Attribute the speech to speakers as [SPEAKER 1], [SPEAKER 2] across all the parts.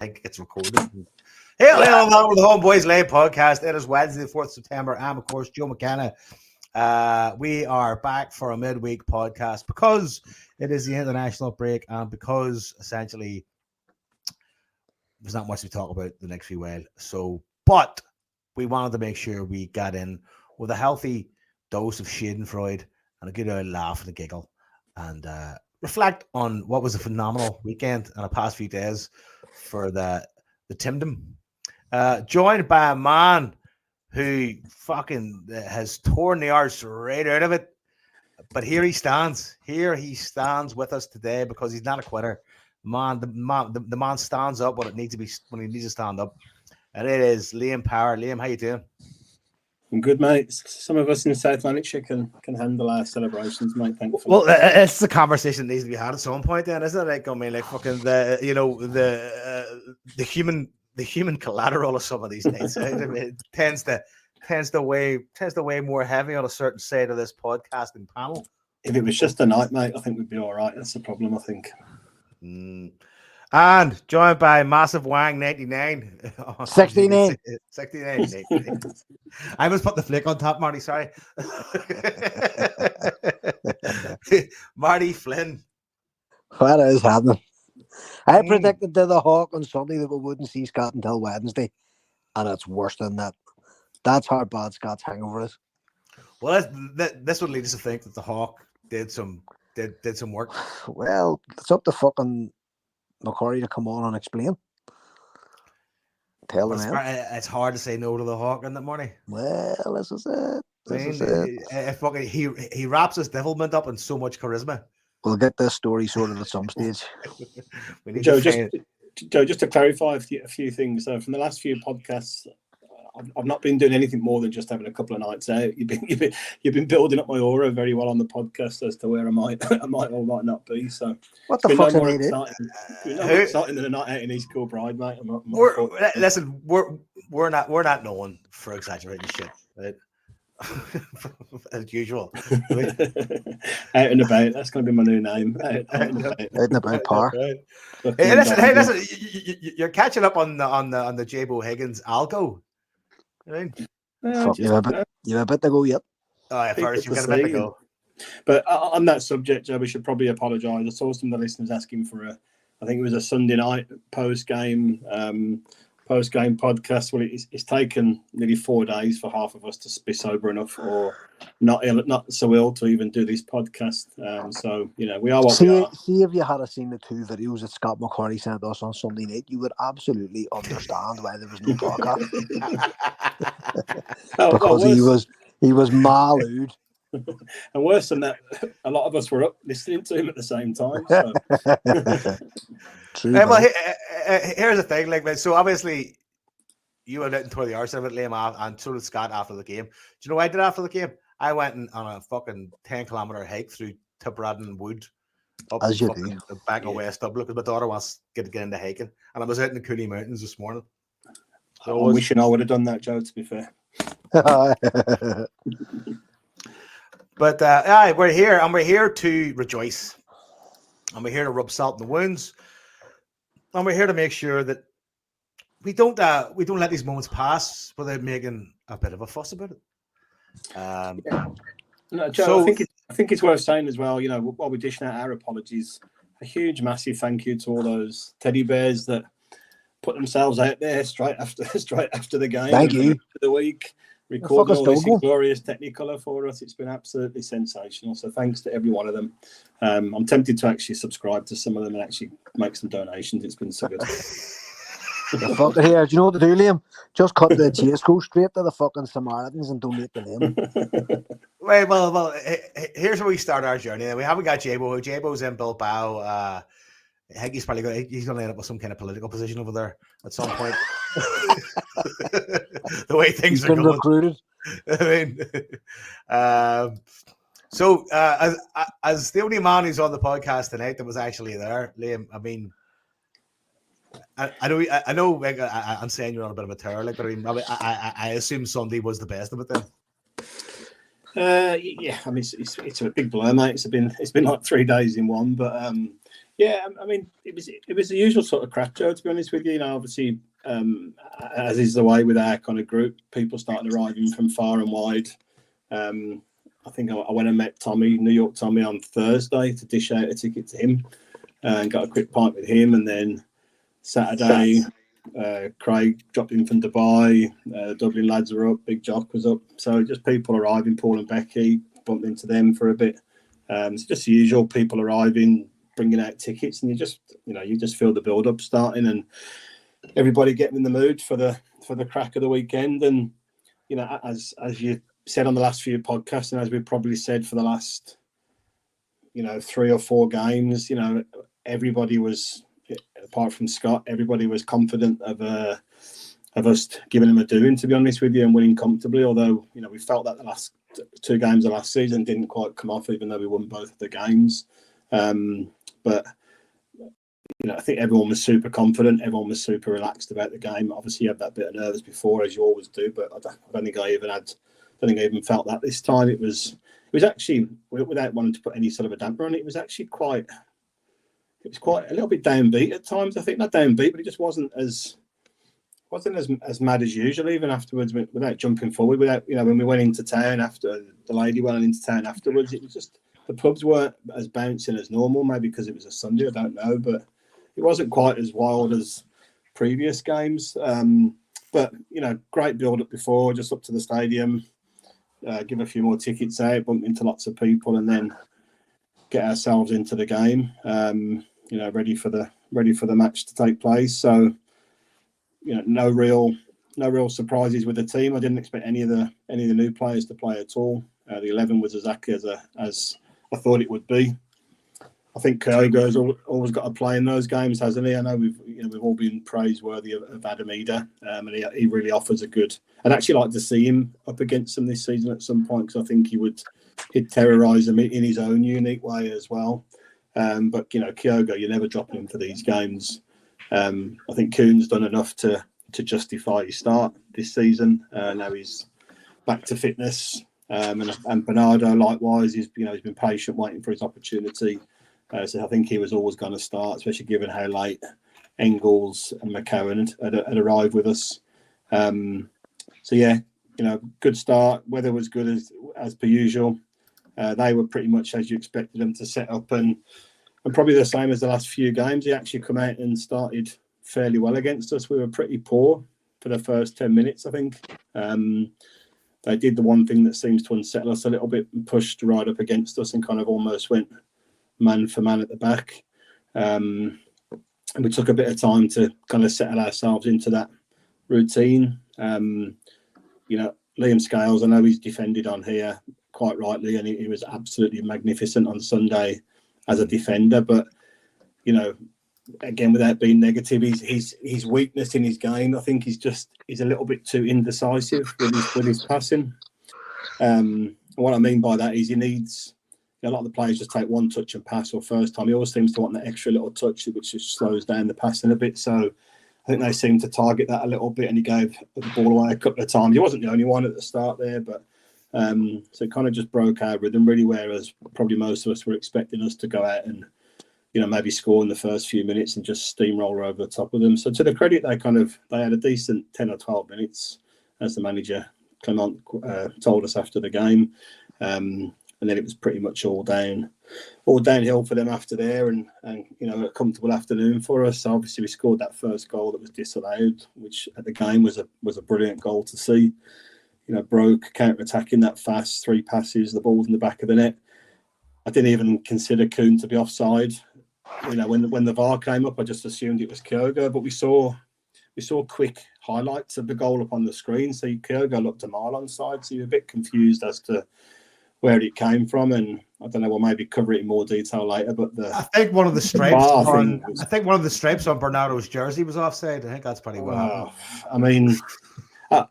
[SPEAKER 1] think it's recorded. Hey, welcome to the HomeBhoys Lane podcast. It is Wednesday, the 4th of September. I'm, of course, Joe McKenna. We are back for a midweek podcast because it is the international break and because essentially there's not much to talk about the next few while. But we wanted to make sure we got in with a healthy dose of Schadenfreude and a good old laugh and a giggle and reflect on what was a phenomenal weekend and the past few days for the Timdom. Joined by a man who fucking has torn the arse right out of it. But here he stands. Here he stands with us today because he's not a quitter. The man stands up when he needs to stand up. And it is Liam Power. Liam, how you doing?
[SPEAKER 2] I'm good, mate. Some of us in South Lanarkshire can handle our celebrations, mate. Thankfully.
[SPEAKER 1] Well, it's a conversation that needs to be had at some point, then, isn't it? Like, I mean, like fucking the human collateral of some of these nights. I mean, it tends to weigh more heavy on a certain side of this podcasting panel.
[SPEAKER 2] If it was just a night, mate, I think we'd be all right. That's the problem, I think.
[SPEAKER 1] And joined by Massive Wang 99.
[SPEAKER 3] 69.
[SPEAKER 1] 69. I must put the flick on top, Marty. Sorry. Marty Flynn.
[SPEAKER 3] What is happening? I predicted to the Hawk on Sunday that we wouldn't see Scott until Wednesday, and it's worse than that. That's how bad Scott's hangover is.
[SPEAKER 1] Well, this would lead us to think that the Hawk did some work.
[SPEAKER 3] Well, it's up to fucking McCurry to come on and explain. Tell them.
[SPEAKER 1] It's hard to say no to the Hawk in the morning.
[SPEAKER 3] Well, this is it.
[SPEAKER 1] He wraps his devilment up in so much charisma.
[SPEAKER 3] We'll get this story sorted at some stage.
[SPEAKER 2] Joe, just to clarify a few things. So from the last few podcasts, I've not been doing anything more than just having a couple of nights out. You've been building up my aura very well on the podcast as to where I might or might not be. So
[SPEAKER 3] what the fuck
[SPEAKER 2] more exciting than a night out in East Kilbride, mate.
[SPEAKER 1] We're not known for exaggerating shit, right? As usual.
[SPEAKER 2] Out and about. That's going to be my new name. Out
[SPEAKER 3] and about par.
[SPEAKER 1] Hey, listen. You're catching up on the J-Bo Higgins algo. Right?
[SPEAKER 3] You have a bit to go yet.
[SPEAKER 1] Oh, yeah, first you've got a bit to go.
[SPEAKER 2] But on that subject, Joe, we should probably apologise. I saw some of the listeners asking for I think it was a Sunday night post-game podcast. Well, it's taken nearly 4 days for half of us to be sober enough or not so ill to even do this podcast. So, we are what we are.
[SPEAKER 3] See, if you had seen the 2 videos that Scott McCurry sent us on Sunday night, you would absolutely understand why there was no podcast. Because he was mallude.
[SPEAKER 2] And worse than that, a lot of us were up listening to him at the same time. So.
[SPEAKER 3] True,
[SPEAKER 1] well, here's the thing, so obviously you went out and tore the arse out of it, Liam, and so did Scott after the game. Do you know what I did after the game? I went on a fucking 10-kilometer hike through Tipradden Wood up the back of West Dublin because my daughter wants to get into hiking, and I was out in the Cooney Mountains this morning.
[SPEAKER 2] So I'm wishing I would have done that, Joe, to be fair.
[SPEAKER 1] But we're here, and we're here to rejoice, and we're here to rub salt in the wounds, and we're here to make sure that we don't let these moments pass without making a bit of a fuss about it.
[SPEAKER 2] No, Joe, I think it's worth saying as well. While we're dishing out our apologies, a huge, massive thank you to all those teddy bears that put themselves out there straight after the game.
[SPEAKER 3] Thank you.
[SPEAKER 2] For the week. Recording all this glorious Technicolor for us. It's been absolutely sensational. So thanks to every one of them. I'm tempted to actually subscribe to some of them and actually make some donations. It's been so good.
[SPEAKER 3] The fucking here. Do you know what to do, Liam? Just cut the chase, go straight to the fucking Samaritans and donate to them.
[SPEAKER 1] Right, well, here's where we start our journey. We haven't got J-Bo. J-Bo's in Bilbao. I think he's probably going to end up with some kind of political position over there at some point. The way things are going.
[SPEAKER 3] Recruited.
[SPEAKER 1] I mean, so as the only man who's on the podcast tonight that was actually there, Liam, I mean, I know I'm saying you're on a bit of a tear, but I assume Sunday was the best of it then.
[SPEAKER 2] Yeah, I mean it's a big blur, mate. It's been like 3 days in one, but Yeah, I mean, it was the usual sort of crack, Joe, to be honest with you. You know, obviously, as is the way with our kind of group, people started arriving from far and wide. I think I went and met New York Tommy, on Thursday to dish out a ticket to him and got a quick pint with him. And then Saturday, Craig dropped in from Dubai. Dublin lads were up. Big Jock was up. So just people arriving, Paul and Becky, bumped into them for a bit. It's just the usual, people arriving, bringing out tickets, and you just feel the build up starting and everybody getting in the mood for the crack of the weekend. And you know, as you said on the last few podcasts, and as we probably said for the last 3 or 4 games, you know, everybody was, apart from Scott, everybody was confident of us giving them a doing, to be honest with you, and winning comfortably. Although, you know, we felt that the last 2 games of last season didn't quite come off, even though we won both of the games. But you know, I think everyone was super confident. Everyone was super relaxed about the game. Obviously, you had that bit of nerves before, as you always do. But I don't think I even felt that this time. It was actually, without wanting to put any sort of a damper on it, it was actually quite a little bit downbeat at times. I think not downbeat, but it just wasn't as mad as usual. Even afterwards, without jumping forward, when we went into town after the lady went into town afterwards, it was just, the pubs weren't as bouncing as normal. Maybe because it was a Sunday, I don't know, but it wasn't quite as wild as previous games. But you know, great build up before, just up to the stadium, give a few more tickets out, bump into lots of people, and then get ourselves into the game. You know, ready for the match to take place. So, you know, no real surprises with the team. I didn't expect any of the new players to play at all. The 11 was exactly as I thought it would be. I think Kyogo's always got to play in those games, hasn't he? I know we've all been praiseworthy of Adam Eder, and he really offers a good. I'd actually like to see him up against them this season at some point, because I think he'd terrorise them in his own unique way as well. But you know, Kyogo, you're never dropping him for these games. I think Kuhn's done enough to justify his start this season. Now he's back to fitness, and Bernardo likewise. He's been patient, waiting for his opportunity. So I think he was always going to start, especially given how late Engels and McCowan had arrived with us. So yeah, you know, good start. Weather was good as per usual. They were pretty much as you expected them to set up, and probably the same as the last few games. He actually come out and started fairly well against us. We were pretty poor for the first 10 minutes, I think. They did the one thing that seems to unsettle us a little bit and pushed right up against us and kind of almost went man for man at the back. And we took a bit of time to kind of settle ourselves into that routine. You know, Liam Scales, I know he's defended on here quite rightly, and he was absolutely magnificent on Sunday as a defender. But, you know, again, without being negative, his weakness in his game, I think he's a little bit too indecisive with his passing. And what I mean by that is he needs, a lot of the players just take one touch and pass, or first time. He always seems to want that extra little touch, which just slows down the passing a bit. So I think they seem to target that a little bit, and he gave the ball away a couple of times. He wasn't the only one at the start there, but so it kind of just broke our rhythm really, whereas probably most of us were expecting us to go out and, you know, maybe score in the first few minutes and just steamroller over the top of them. So to the credit, they had a decent 10 or 12 minutes, as the manager Clement told us after the game. And then it was pretty much all downhill for them after there, and you know, a comfortable afternoon for us. So obviously we scored that first goal that was disallowed, which at the game was a brilliant goal to see. You know, Broke counter-attacking that fast, 3 passes, the ball's in the back of the net. I didn't even consider Kuhn to be offside. You know, when the VAR came up, I just assumed it was Kyogo, but we saw quick highlights of the goal up on the screen. So Kyogo looked a mile onside, so you're a bit confused as to where it came from, and I don't know. We'll maybe cover it in more detail later. But I
[SPEAKER 1] think one of the stripes on Bernardo's jersey was offside. I think that's pretty well.
[SPEAKER 2] I mean, I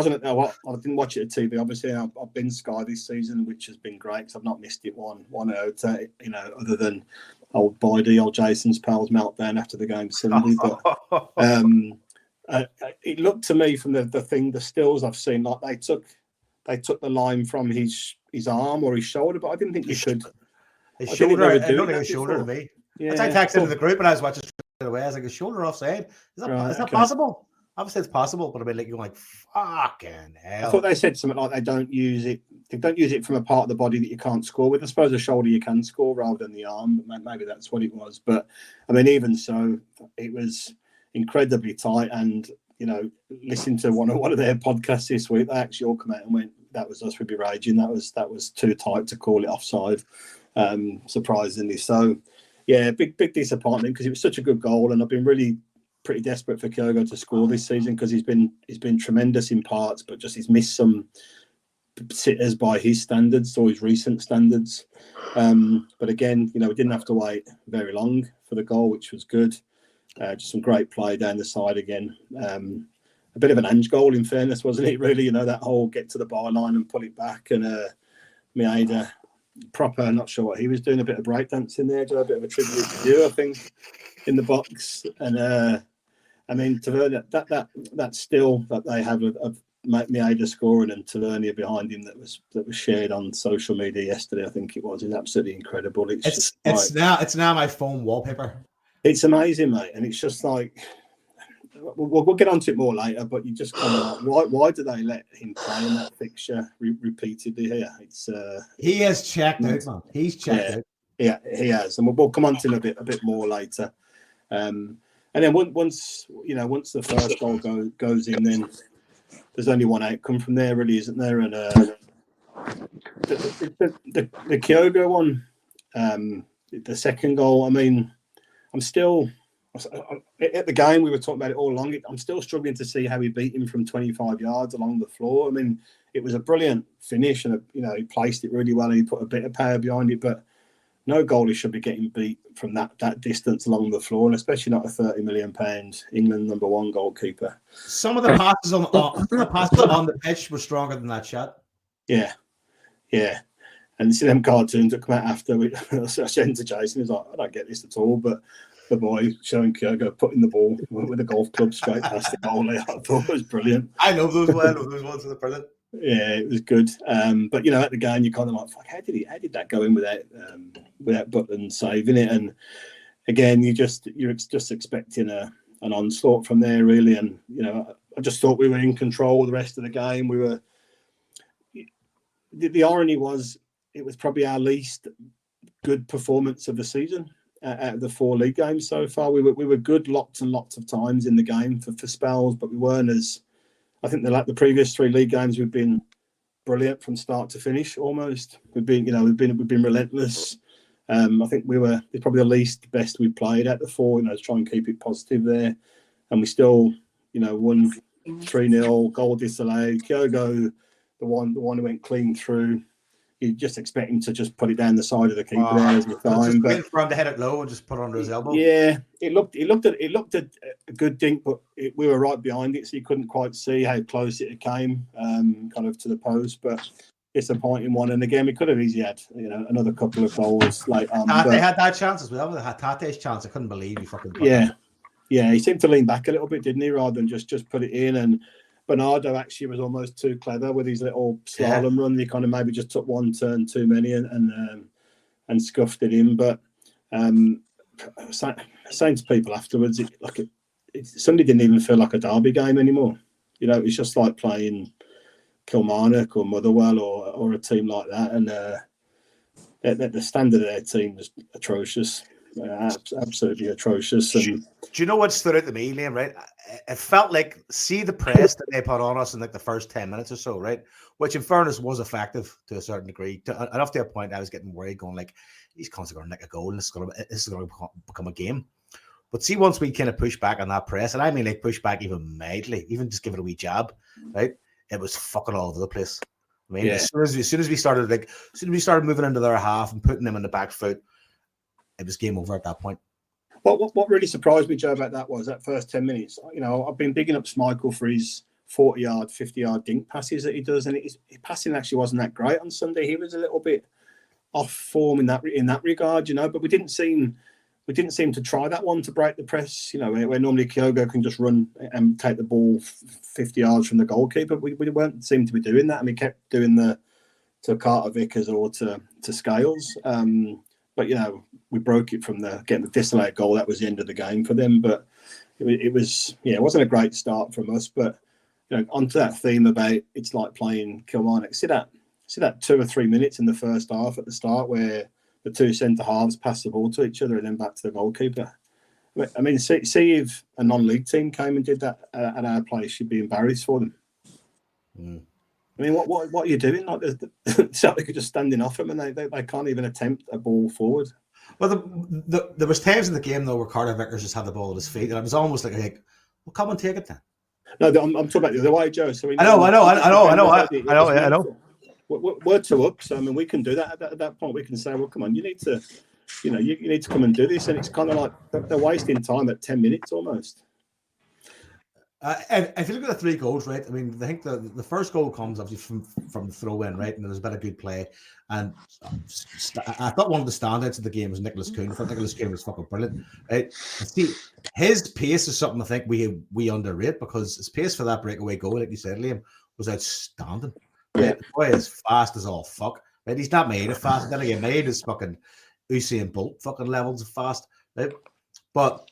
[SPEAKER 2] didn't watch it at TV. Obviously, I've been Sky this season, which has been great because I've not missed it one iota. You know, other than old Jason's pals meltdown after the game Sunday. But it looked to me from the stills I've seen, like they took the line from his arm or his shoulder, but I didn't think you could.
[SPEAKER 1] His shoulder, I don't think his shoulder to me.
[SPEAKER 2] Yeah,
[SPEAKER 1] I texted in the group and I was watching straight away. I was like, "Is shoulder offside? Is that possible?" Obviously, it's possible, but I mean, like you're like, "Fucking hell!"
[SPEAKER 2] I thought they said something like they don't use it. They don't use it from a part of the body that you can't score with. I suppose the shoulder you can score rather than the arm. But maybe that's what it was. But I mean, even so, it was incredibly tight. And listen to one of their podcasts this week. They actually all come out and went, "That was us. We'd be raging. That was too tight to call it offside." Surprisingly, so yeah, big disappointment because it was such a good goal, and I've been really pretty desperate for Kyogo to score this season because he's been tremendous in parts, but just he's missed some sitters by his standards or his recent standards. But again, we didn't have to wait very long for the goal, which was good. Just some great play down the side again. A bit of an Ange goal, in fairness, wasn't it? Really, that whole get to the byline and pull it back, and Mieda proper. Not sure what he was doing. A bit of breakdancing there, a bit of a tribute to you, I think, in the box. And I mean, Tavernier, that still that they have of Mieda scoring and Tavernier behind him that was shared on social media yesterday, I think it was, is absolutely incredible.
[SPEAKER 1] It's now my phone wallpaper.
[SPEAKER 2] It's amazing, mate, and it's just like we'll get onto it more later. But you just kind of like, why do they let him play in that fixture repeatedly here? It's
[SPEAKER 1] he has checked out, man. He's checked out.
[SPEAKER 2] Yeah, he has, and we'll come on to him a bit more later. And then once the first goal goes in, then there's only one outcome from there, really, isn't there? And the Kyogo one, the second goal. I mean, I'm still at the game. We were talking about it all along. I'm still struggling to see how he beat him from 25 yards along the floor. I mean, it was a brilliant finish, and he placed it really well, and he put a bit of power behind it, but no goalie should be getting beat from that distance along the floor, and especially not a £30 million England #1 goalkeeper.
[SPEAKER 1] Some of the passes on the pitch were stronger than that shot.
[SPEAKER 2] Yeah. And see them cartoons that come out after. I sent to Jason. He's like, "I don't get this at all," but the boy showing Kyogo putting the ball with a golf club straight past the goalie, I thought it was brilliant.
[SPEAKER 1] I love those ones. Those ones are brilliant.
[SPEAKER 2] Yeah, it was good. But at the game, you kind of like, fuck, how did that go in without Butland saving it? And again, you're just expecting an onslaught from there, really. And I just thought we were in control the rest of the game. We were. The irony was, it was probably our least good performance of the season out of the 4 league games so far. We were good lots and lots of times in the game for spells, but we weren't as. I think the previous 3 league games, we've been brilliant from start to finish. Almost, we've been relentless. I think it's probably the least best we played at the 4. To try and keep it positive there, and we still, won 3-0. Goal disallowed. Kyogo, the one who went clean through. You just expect him to just put it down the side of the keeper there as the time. But
[SPEAKER 1] for him to head it low and just put it under his elbow.
[SPEAKER 2] Yeah, it looked a good dink, but we were right behind it, so you couldn't quite see how close it came, kind of to the post. But disappointing one, and again, we could have easily had another couple of goals late on.
[SPEAKER 1] They had that chance as well. They had Tate's chance. I couldn't believe he fucking.
[SPEAKER 2] Yeah, he seemed to lean back a little bit, didn't he, rather than just put it in. And Bernardo actually was almost too clever with his little slalom run. He kind of maybe just took one turn too many and scuffed it in. But saying to people afterwards, Sunday didn't even feel like a derby game anymore. It's just like playing Kilmarnock or Motherwell or a team like that. And the standard of their team was atrocious. Absolutely atrocious. And
[SPEAKER 1] do you know what stood out to me, Liam? Right, it felt like the press that they put on us in like the first 10 minutes or so, right? Which, in fairness, was effective to a certain degree. Enough to a point, I was getting worried, going like, "These cons are going to nick a goal, and this is going to become a game." But see, once we kind of push back on that press, and I mean like push back even mildly, even just give it a wee jab, right? It was fucking all over the place. I mean, as soon as we started moving into their half and putting them in the back foot, it was game over at that point.
[SPEAKER 2] What really surprised me, Joe, about that was that first 10 minutes. I've been bigging up Schmeichel for his 40-yard, 50-yard dink passes that he does, and his passing actually wasn't that great on Sunday. He was a little bit off form in that regard, but we didn't seem to try that one to break the press. Where normally Kyogo can just run and take the ball 50 yards from the goalkeeper. We weren't seem to be doing that, and we kept doing to Carter Vickers or to Scales. But we broke it from getting the disallowed goal. That was the end of the game for them. But it wasn't a great start from us. But onto that theme about it's like playing Kilmarnock. See that 2 or 3 minutes in the first half at the start where the two centre halves pass the ball to each other and then back to the goalkeeper. I mean, see if a non-league team came and did that at our place, you'd be embarrassed for them.
[SPEAKER 1] Mm.
[SPEAKER 2] I mean, what are you doing? Like, Celtic are just standing off them, and they can't even attempt a ball forward.
[SPEAKER 1] Well, there was times in the game though where Carter Vickers just had the ball at his feet, and it was almost like, well, come and take it then.
[SPEAKER 2] No, I'm talking about the other way, Joe. So
[SPEAKER 1] I know.
[SPEAKER 2] We're two up, so I mean, we can do that at that point. We can say, well, come on, you need to come and do this, and it's kind of like they're wasting time at 10 minutes almost.
[SPEAKER 1] And if you look at the 3 goals, right? I mean, I think the first goal comes obviously from the throw in, right? And there's a bit of good play. And I thought one of the standouts of the game was Nicholas Kuhn. I thought Nicholas Kuhn was fucking brilliant, right? And see, his pace is something I think we underrate, because his pace for that breakaway goal, like you said, Liam, was outstanding. Right?
[SPEAKER 2] Yeah.
[SPEAKER 1] The boy is fast as all fuck. Right? He's not made of fast. Then again, made is fucking Usain Bolt fucking levels of fast, right? But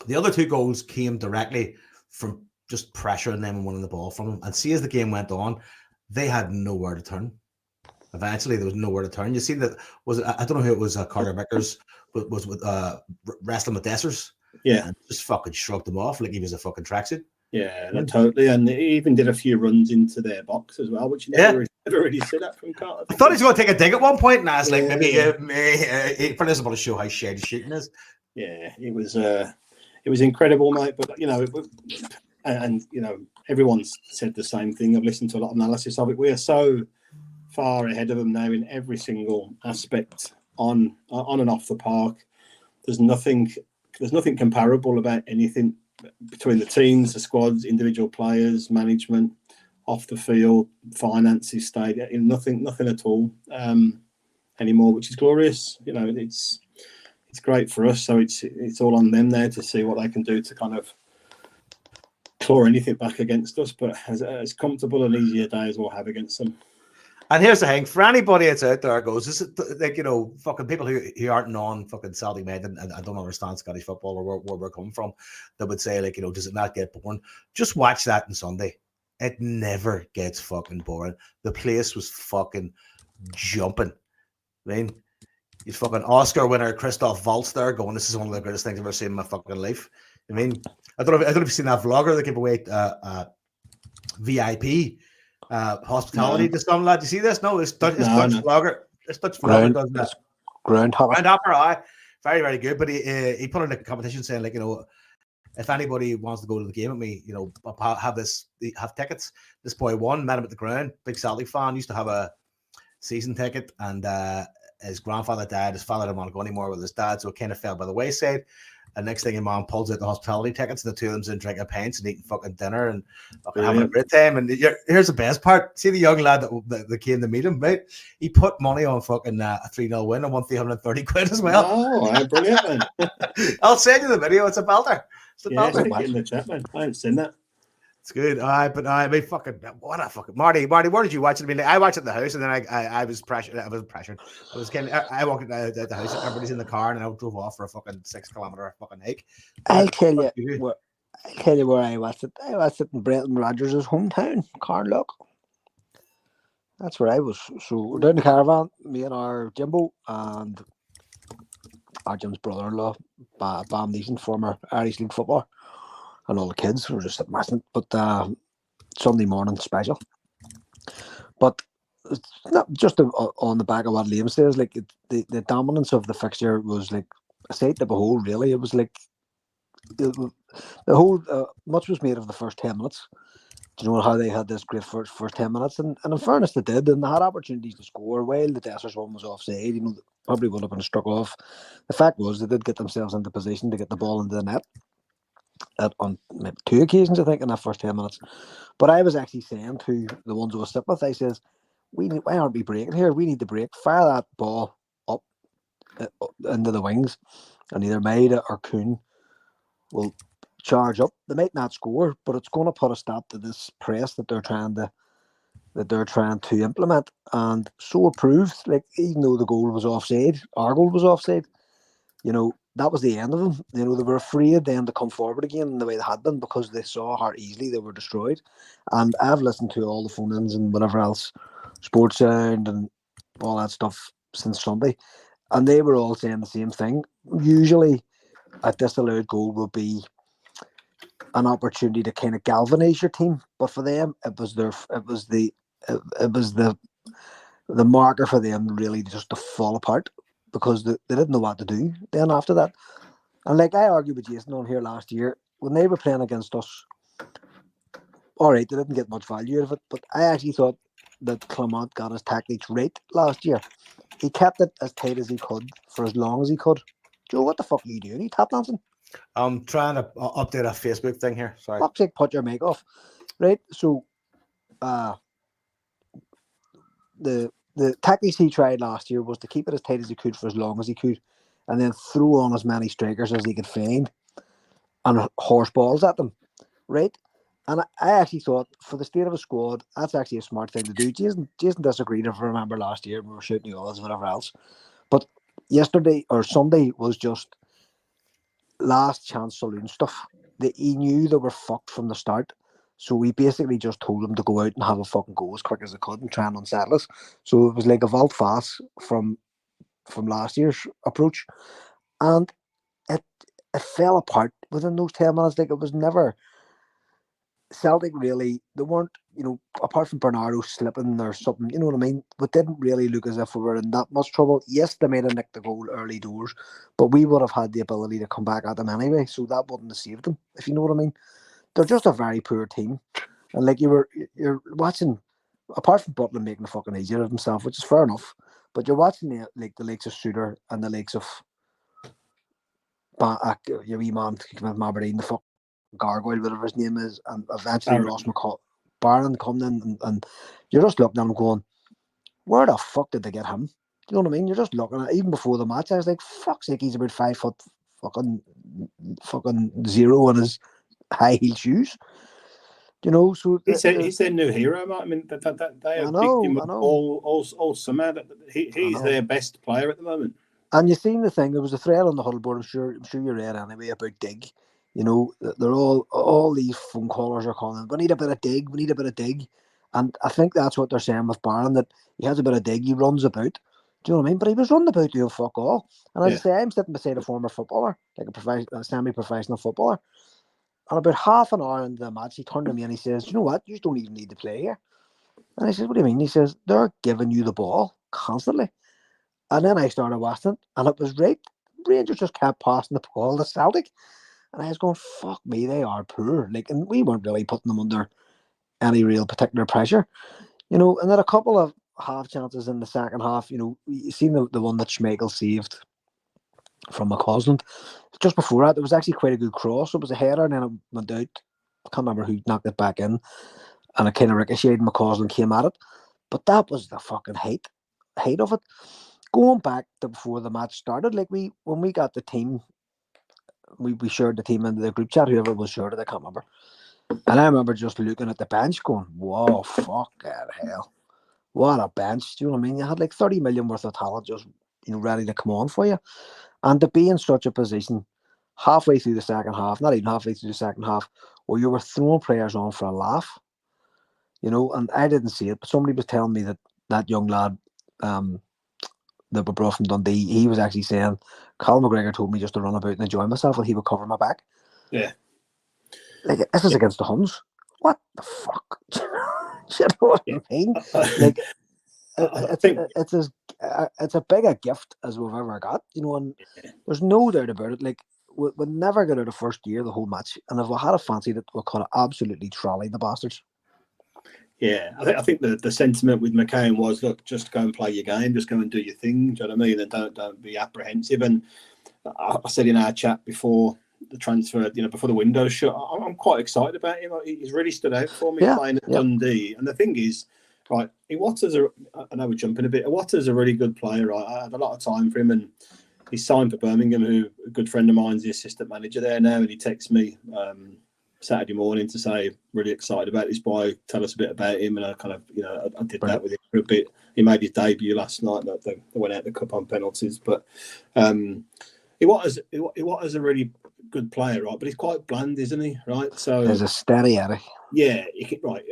[SPEAKER 1] the other 2 goals came directly from just pressuring them and winning the ball from them. And see, as the game went on, they had nowhere to turn. Eventually, there was nowhere to turn. You see that I don't know who it was. Carter Vickers was with wrestling with Dessers.
[SPEAKER 2] Yeah,
[SPEAKER 1] and just fucking shrugged him off like he was a fucking tracksuit.
[SPEAKER 2] Yeah, no, totally. And he even did a few runs into their box as well, which you never really see that from Carter.
[SPEAKER 1] I thought he was going to take a dig at one point, and I was like, maybe for this, I want to show how shady shooting is.
[SPEAKER 2] Yeah, it was incredible, mate. But everyone's said the same thing. I've listened to a lot of analysis of it. We are so far ahead of them now in every single aspect on and off the park. There's nothing comparable about anything between the teams, the squads, individual players, management, off the field, finances, stadium, nothing at all anymore, which is glorious. It's great for us. So it's all on them there to see what they can do to kind of claw anything back against us. But as comfortable and easy a day as we'll have against them.
[SPEAKER 1] And here's the thing: for anybody that's out there goes, this is like fucking people who aren't non-fucking Celtic made and don't understand Scottish football or where we're coming from, that would say does it not get boring? Just watch that on Sunday. It never gets fucking boring. The place was fucking jumping. I mean, you fucking Oscar winner Christoph Waltz there going, this is one of the greatest things I've ever seen in my fucking life. I mean, I don't know if you've seen that vlogger that gave away VIP hospitality to some lad. You see this? No, it's Dutch vlogger. It's Dutch vlogger does that.
[SPEAKER 3] Groundhopper.
[SPEAKER 1] Aye. Very, very good. But he put in a competition saying, if anybody wants to go to the game with me, have tickets. This boy won, met him at the ground, big Celtic fan, used to have a season ticket, and his grandfather died. His father didn't want to go anymore with his dad, so it kind of fell by the wayside. And next thing, your mom pulls out the hospitality tickets, and the 2 of them's in drinking pints and eating fucking dinner and fucking having a great time. And here's the best part: see the young lad that came to meet him, right? He put money on fucking a 3-0 win and won 330 quid as well.
[SPEAKER 2] Oh, brilliant!
[SPEAKER 1] I'll send you the video. It's a belter.
[SPEAKER 2] Stick it in the chat, man. I haven't seen that.
[SPEAKER 1] It's good. What a fucking Marty, where did you watch it? I mean, I watched it in the house, and then I was pressured. I walked out the house, everybody's in the car, and I drove off for a fucking 6-kilometer fucking hike.
[SPEAKER 3] I'll tell you where I watched it. I watched it in Brendan Rodgers' hometown, Carnlough. That's where I was. So we're down the caravan, me and our Jimbo and our Jim's brother-in-law, Bam Neeson, former Irish League footballer. And all the kids were just massive, but Sunday morning special. But it's not just on the back of what Liam says, the dominance of the fixture was a sight to behold, really. It was the whole, much was made of the first 10 minutes. Do you know how they had this great first 10 minutes? And in fairness, they did, and they had opportunities to score while the Dessers one was offside. Probably would have been struck off. The fact was, they did get themselves into position to get the ball into the net. On maybe 2 occasions, I think, in that first 10 minutes. But I was actually saying to the ones who I sit with, I says, why aren't we breaking here? We need to break. Fire that ball up into the wings, and either Maida or Kuhn will charge up. They might not score, but it's going to put a stop to this press that they're trying to that they're trying to implement, and so approved. Like, even though the goal was offside, our goal was offside, you know, that was the end of them. You know, they were afraid then to come forward again in the way they had been, because they saw how easily they were destroyed. And I've listened to all the phone-ins and whatever else, Sports Sound and all that stuff since Sunday, and they were all saying the same thing. Usually a disallowed goal will be an opportunity to kind of galvanize your team, but for them it was the marker for them really just to fall apart, because they didn't know what to do then after that. And like I argued with Jason on here last year, when they were playing against us, all right, they didn't get much value out of it, but I actually thought that Clement got his tactics right last year. He kept it as tight as he could for as long as he could. Joe, what the fuck are you doing? Are you tap dancing?
[SPEAKER 1] I'm trying to update a Facebook thing here. Sorry.
[SPEAKER 3] Fuck's sake, put your mic off. Right, so the tactics he tried last year was to keep it as tight as he could for as long as he could, and then throw on as many strikers as he could find and horse balls at them, right? And I actually thought, for the state of a squad, that's actually a smart thing to do. Jason disagreed, if I remember last year, we were shooting the odds, whatever else. But yesterday or Sunday was just last chance saloon stuff. He knew they were fucked from the start. So we basically just told them to go out and have a fucking go as quick as they could and try and unsettle us. So it was like a volte face from last year's approach. And it fell apart within those 10 minutes. Like, it was never Celtic really, they weren't, apart from Bernardo slipping or something, you know what I mean? We didn't really look as if we were in that much trouble. Yes, they might have nicked the goal early doors, but we would have had the ability to come back at them anyway, so that wouldn't have saved them, if you know what I mean. They're just a very poor team. And like, you're watching, apart from Butland making a fucking idiot of himself, which is fair enough, but you're watching the likes of Suter and the likes of your wee man from Aberdeen, the fuck Gargoyle, whatever his name is, and eventually Ross McCall, Barron coming in, and you're just looking at him going, where the fuck did they get him? You know what I mean? You're just looking at, even before the match, I was like, fuck's sake, he's about 5 foot fucking zero in his high heel shoes. So
[SPEAKER 2] he's their new hero, Mark. I mean, they have picked him up all summer. He's their best player at the moment.
[SPEAKER 3] And you seen the thing, there was a thread on the huddle board, I'm sure you read anyway, about Dig. They're all these phone callers are calling, we need a bit of dig. And I think that's what they're saying with Barron, that he has a bit of dig, he runs about. Do you know what I mean? But he was running about doing fuck all. And as I say, I'm sitting beside a former footballer, like a semi-professional footballer. And about half an hour into the match, he turned to me and he says, you know what? You don't even need to play here. And I said, what do you mean? He says, they're giving you the ball constantly. And then I started watching it, and it was right. Rangers just kept passing the ball to Celtic. And I was going, fuck me, they are poor. Like, and we weren't really putting them under any real particular pressure. And then a couple of half chances in the second half, you seen the one that Schmeichel saved from McCausland. Just before that, there was actually quite a good cross. It was a header, and then it went out. I can't remember who knocked it back in. And it kind of ricocheted, and McCausland came at it. But that was the fucking height of it. Going back to before the match started, like when we got the team, we shared the team into the group chat, whoever was shared it, I can't remember. And I remember just looking at the bench going, whoa, fucking hell. What a bench. Do you know what I mean? You had like 30 million worth of talent just ready to come on for you. And to be in such a position halfway through the second half, not even halfway through the second half, where you were throwing players on for a laugh, and I didn't see it, but somebody was telling me that young lad, that were brought from Dundee, he was actually saying, Colin McGregor told me just to run about and enjoy myself and he would cover my back.
[SPEAKER 2] Yeah.
[SPEAKER 3] Like, this is against the Huns. What the fuck? You know what I mean? Like, it's a big a gift as we've ever got, and there's no doubt about it. Like, we never got out of first gear the whole match, and if we had a fancy that, we could have absolutely trolleyed the bastards.
[SPEAKER 2] Yeah, I think the sentiment with McCain was, look, just go and play your game, just go and do your thing. Do you know what I mean? And don't be apprehensive. And I said in our chat before the transfer, before the window shut, I'm quite excited about him. He's really stood out for me playing at Dundee. And the thing is, right, I know we're jumping a bit. Iwata's a really good player. Right? I had a lot of time for him, and he's signed for Birmingham, who a good friend of mine's the assistant manager there now, and he texts me Saturday morning to say really excited about this boy. Tell us a bit about him, and I kind of I did that with him for a bit. He made his debut last night. They went out the cup on penalties, but he was a really good player, right? But he's quite bland, isn't he? Right, so
[SPEAKER 3] there's a steady Eddie.
[SPEAKER 2] Yeah, right.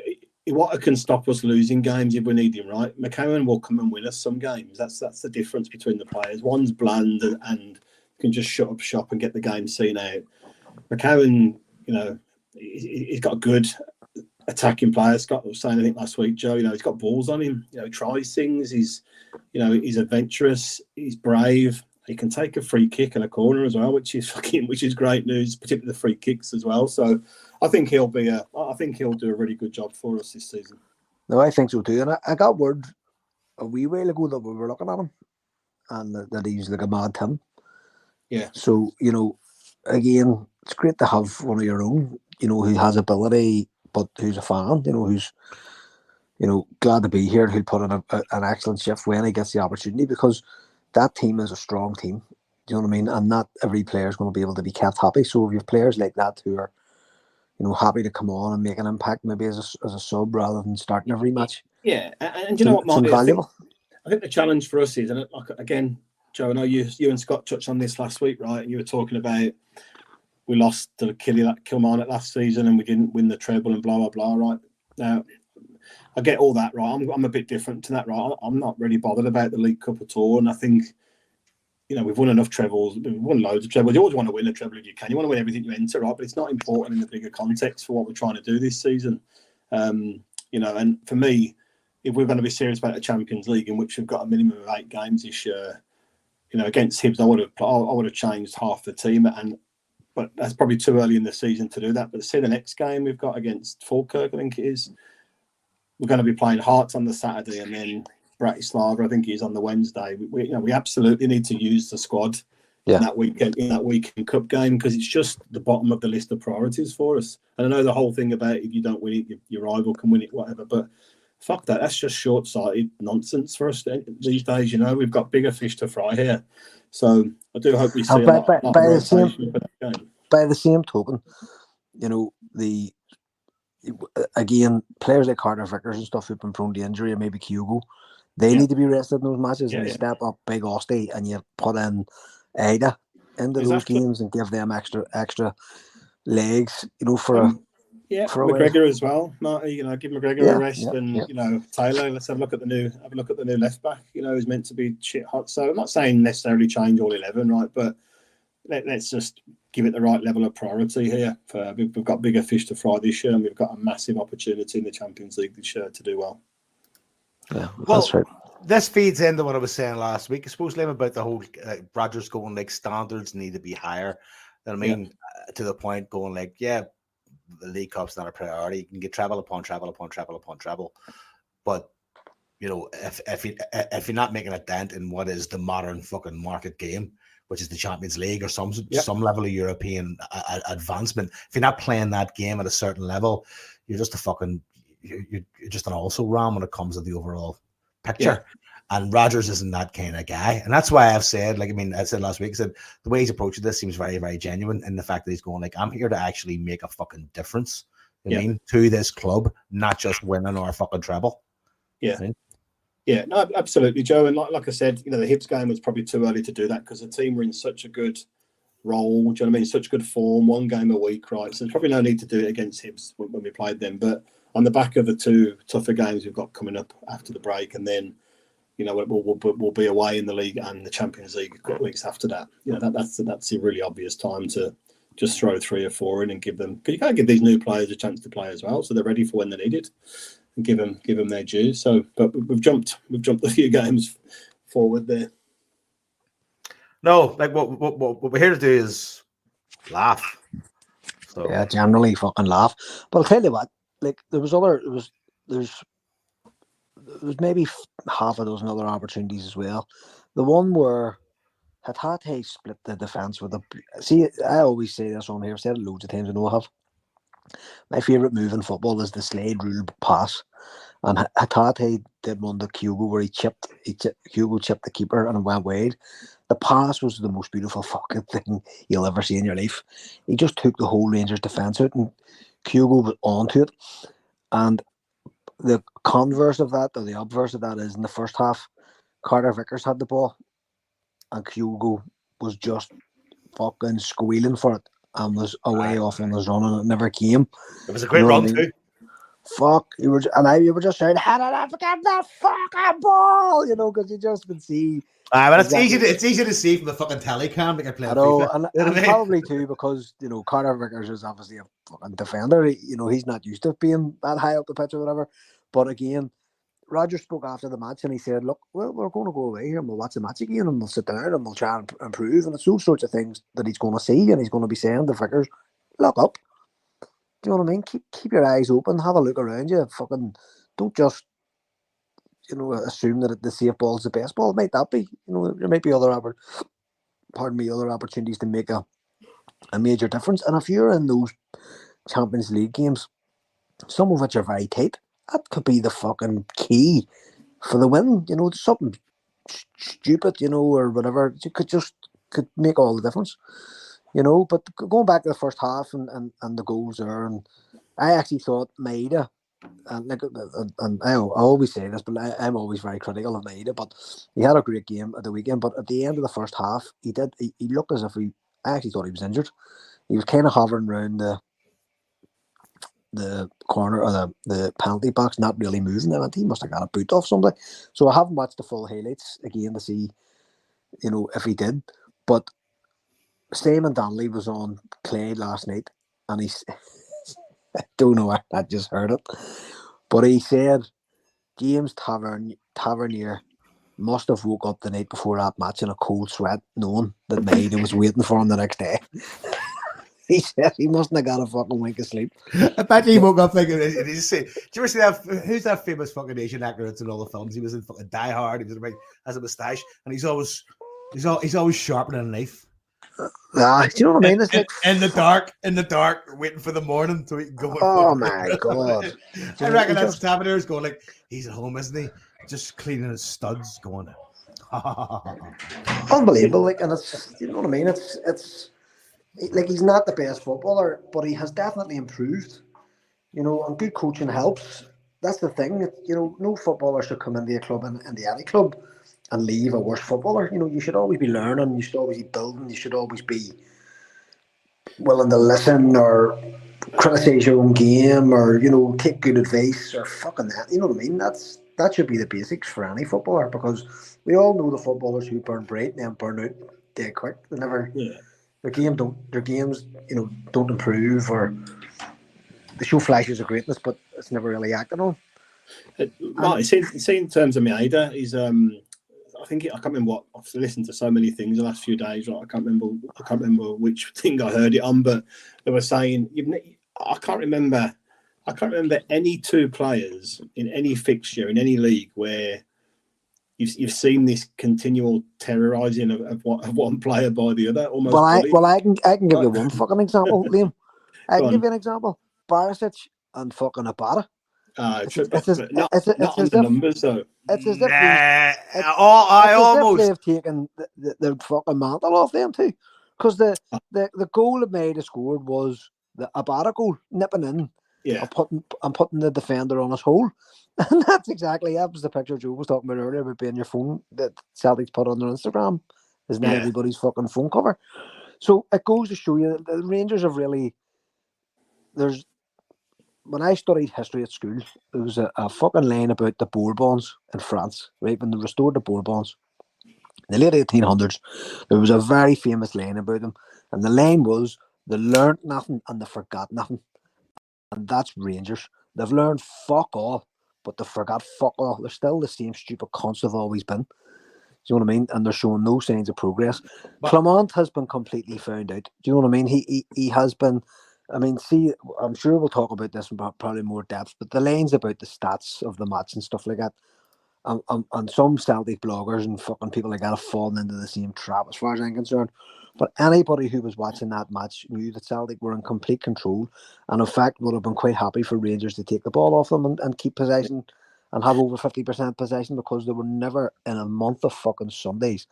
[SPEAKER 2] What can stop us losing games if we need him, right? McCowan will come and win us some games. That's the difference between the players. One's bland and can just shut up shop and get the game seen out. McCowan, he's got a good attacking player. Scott was saying, I think last week, Joe, he's got balls on him. He tries things. He's adventurous. He's brave. He can take a free kick in a corner as well, which is great news, particularly the free kicks as well. So I think he'll do a really good job for us this season.
[SPEAKER 3] No, I think so too. And I got word a wee while ago that we were looking at him and that he's like a mad Tim.
[SPEAKER 2] Yeah.
[SPEAKER 3] So, again, it's great to have one of your own, who has ability, but who's a fan, who's, glad to be here, who'll put in an excellent shift when he gets the opportunity, because that team is a strong team. Do you know what I mean? And not every player is going to be able to be kept happy. So if you have players like that who are, happy to come on and make an impact, maybe as a sub rather than starting every match.
[SPEAKER 2] Yeah, and you know what, Marty? I think the challenge for us is, and again, Joe, I know you and Scott touched on this last week, right? And you were talking about we lost to Kilmarnock last season and we didn't win the treble and blah blah blah, right? Now, I get all that, right? I'm a bit different to that, right? I'm not really bothered about the League Cup at all, and I think we've won enough trebles. We've won loads of trebles. You always want to win a treble if you can. You want to win everything you enter, right? But it's not important in the bigger context for what we're trying to do this season. And for me, if we're going to be serious about the Champions League, in which we've got a minimum of 8 games this year, against Hibs, I would have changed half the team, but that's probably too early in the season to do that. But say the next game we've got against Falkirk, I think it is, we're going to be playing Hearts on the Saturday and then Bratislava, I think it is, on the Wednesday. We absolutely need to use the squad in that weekend cup game, because it's just the bottom of the list of priorities for us. And I know the whole thing about if you don't win it, your rival can win it, whatever. But fuck that. That's just short-sighted nonsense for us these days. We've got bigger fish to fry here. So I do hope we see a lot of rotation for that game.
[SPEAKER 3] By the same token, again, players like Carter Vickers and stuff who've been prone to injury, or maybe Kyogo, they need to be rested in those matches, and step up Big Osty, and you put in Ada into those games and give them extra legs, for a
[SPEAKER 2] McGregor as well, Marty. Give McGregor a rest, and Taylor. Let's have a look at the new left back. Who's meant to be shit hot. So I'm not saying necessarily change all 11, right? But let's just give it the right level of priority here. We've got bigger fish to fry this year, and we've got a massive opportunity in the Champions League this year to do well.
[SPEAKER 3] Yeah, that's right.
[SPEAKER 1] This feeds into what I was saying last week, I suppose, Liam, about the whole Rodgers going like standards need to be higher. I mean, to the point going like, the League Cup's not a priority. You can get treble upon treble upon treble upon treble, but if you're not making a dent in what is the modern fucking market game, which is the Champions League or some level of European advancement, if you're not playing that game at a certain level, you're just you're just an also ram when it comes to the overall picture. And Rodgers isn't that kind of guy, and that's why I've said, I said last week, I said the way he's approaching this seems very, very genuine, in the fact that he's going like, I'm here to actually make a fucking difference, to this club, not just winning or fucking treble.
[SPEAKER 2] Yeah, no, absolutely, Joe. And like I said, the Hibs game was probably too early to do that, because the team were in such a good role. Do you know what I mean? Such good form, 1 game a week, right? So there's probably no need to do it against Hibs when we played them. But on the back of the 2 tougher games we've got coming up after the break, and then we'll be away in the league and the Champions League a couple of weeks after that. That's a really obvious time to just throw 3 or 4 in and give them. Because you can't give these new players a chance to play as well, so they're ready for when they need it, and give them their dues. So, but we've jumped a few games forward there.
[SPEAKER 3] No, what we're here to do is laugh. So generally fucking laugh. But I'll tell you what, there's maybe half a dozen other opportunities as well. The one where Hatate split the defence with I always say this on here, I've said it loads of times, I know I have. My favourite move in football is the Slade rule pass. And Hatate did one to Kyogo where Kyogo chipped the keeper and it went wide. The pass was the most beautiful fucking thing you'll ever see in your life. He just took the whole Rangers defence out, and Kyogo was onto it. And the converse of that, or the obverse of that, is in the first half, Carter Vickers had the ball, and Kyogo was just fucking squealing for it and was away off on his run, and it never came.
[SPEAKER 1] It was a great run too.
[SPEAKER 3] Fuck, you were just saying, how did I forget that fucking ball? Because you just can see.
[SPEAKER 1] But it's easy to see from the fucking telecam that you're playing FIFA.
[SPEAKER 3] And probably too because Carter Vickers is obviously a fucking defender. He's not used to being that high up the pitch or whatever. But again, Roger spoke after the match and he said, "Look, we're going to go away here and we'll watch the match again and we'll sit down and we'll try and improve." And it's those sorts of things that he's going to see, and he's going to be saying to Vickers, "Look up." Do you know what I mean? Keep your eyes open. Have a look around you. Fucking don't just assume that the safe ball is the best ball. It might not be. There might be other opportunities to make a major difference. And if you're in those Champions League games, some of which are very tight, that could be the fucking key for the win. Something stupid, or whatever. It could make all the difference. But going back to the first half and the goals there, and I actually thought Maeda, and I always say this, but I'm always very critical of Maeda, but he had a great game at the weekend. But at the end of the first half, he looked as if I actually thought he was injured. He was kind of hovering around the corner or the penalty box, not really moving. I he must have got a boot off something. So I haven't watched the full highlights again to see, if he did. But Simon Donnelly was on Clay last night, and he's I don't know, I just heard it, but he said James Tavernier must have woke up the night before that match in a cold sweat, knowing that Maeda was waiting for him the next day. He said he mustn't have got a fucking wink of sleep.
[SPEAKER 1] I bet he woke up thinking, did you ever see that? Who's that famous fucking Asian actor that's in all the films? He was in fucking Die Hard. He was has a moustache, and he's always sharpening a knife.
[SPEAKER 3] Do you know what I mean? It's like
[SPEAKER 1] in the dark, waiting for the morning so he can go.
[SPEAKER 3] Oh my god!
[SPEAKER 1] I reckon that's Tavernier going like he's at home, isn't he? Just cleaning his studs, going.
[SPEAKER 3] Unbelievable! Like, and it's you know what I mean? It's like he's not the best footballer, but he has definitely improved. And good coaching helps. That's the thing. No footballer should come into a club and any club and leave a worse footballer. You should always be learning, you should always be building, you should always be willing to listen or criticise your own game or, take good advice or fucking that. You know what I mean? That should be the basics for any footballer, because we all know the footballers who burn bright and then burn out dead quick. They never their games don't improve, or they show flashes of greatness but it's never really acted on.
[SPEAKER 2] Marty, see in terms of Maeda, he's I can't remember what I've listened to so many things the last few days. Right, I can't remember which thing I heard it on, but they were saying I can't remember any two players in any fixture in any league where you've seen this continual terrorising of one player by the other. Almost.
[SPEAKER 3] I can give you one fucking example, Liam. I can give you an example. Barisic and fucking Abada.
[SPEAKER 2] Not on the numbers though.
[SPEAKER 3] It's as if they've taken the fucking mantle off them too, because the goal that Maeda scored was the Abada goal, nipping in, and putting the defender on his hole, and that was the picture Joe was talking about earlier about being your phone that Celtics put on their Instagram is now everybody's fucking phone cover. So it goes to show you that the Rangers have really when I studied history at school, there was a fucking line about the Bourbons in France, right? When they restored the Bourbons in the late 1800s, there was a very famous line about them. And the line was, they learned nothing and they forgot nothing. And that's Rangers. They've learned fuck all, but they forgot fuck all. They're still the same stupid cunts they've always been. Do you know what I mean? And they're showing no signs of progress. Clement has been completely found out. Do you know what I mean? He has been... I'm sure we'll talk about this in probably more depth, but the lines about the stats of the match and stuff like that, and some Celtic bloggers and fucking people like that have fallen into the same trap as far as I'm concerned. But anybody who was watching that match knew that Celtic were in complete control, and in fact would have been quite happy for Rangers to take the ball off them and keep possession and have over 50% possession, because they were never in a month of fucking Sundays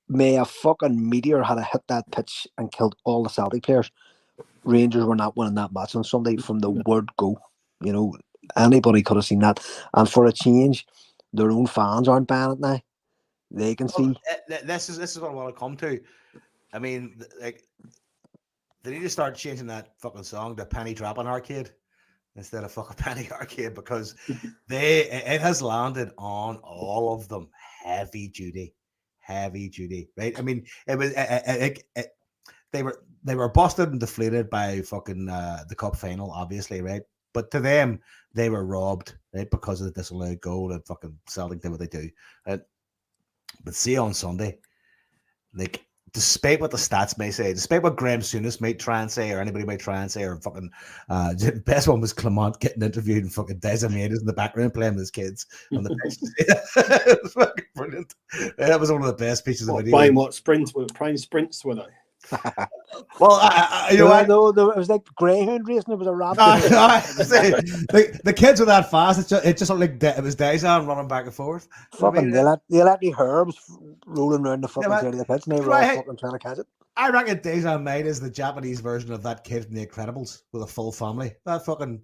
[SPEAKER 3] may a fucking meteor had hit that pitch and killed all the Celtic players, Rangers were not winning that match on Sunday from the word go. You know, anybody could have seen that. And for a change, their own fans aren't buying it now. They can see.
[SPEAKER 1] This is what I want to come to. I mean, like, they need to start changing that fucking song to Penny Dropping Arcade instead of fucking Penny Arcade, because it has landed on all of them heavy duty, right? I mean, it was they were busted and deflated by fucking the cup final, obviously, right? But to them, they were robbed, right, because of the disallowed goal and fucking Celtic did what they do. Right? But see on Sunday, like, despite what the stats may say, despite what Graham Souness might try and say, or anybody might try and say, or fucking the best one was Clement getting interviewed and fucking Desamedas in the background playing with his kids on the pitch. It was fucking brilliant. That was one of the best pieces of video.
[SPEAKER 2] Playing sprints were they?
[SPEAKER 1] Well, you know,
[SPEAKER 3] it was like greyhound racing. It was a rabbit.
[SPEAKER 1] The kids were that fast. It just looked like it was Dejan running back and forth.
[SPEAKER 3] Fucking the electric herbs rolling around the fucking side of the pitch, and they were all fucking trying to catch it.
[SPEAKER 1] I reckon Dejan made is the Japanese version of that kid from The Incredibles with a full family. That fucking,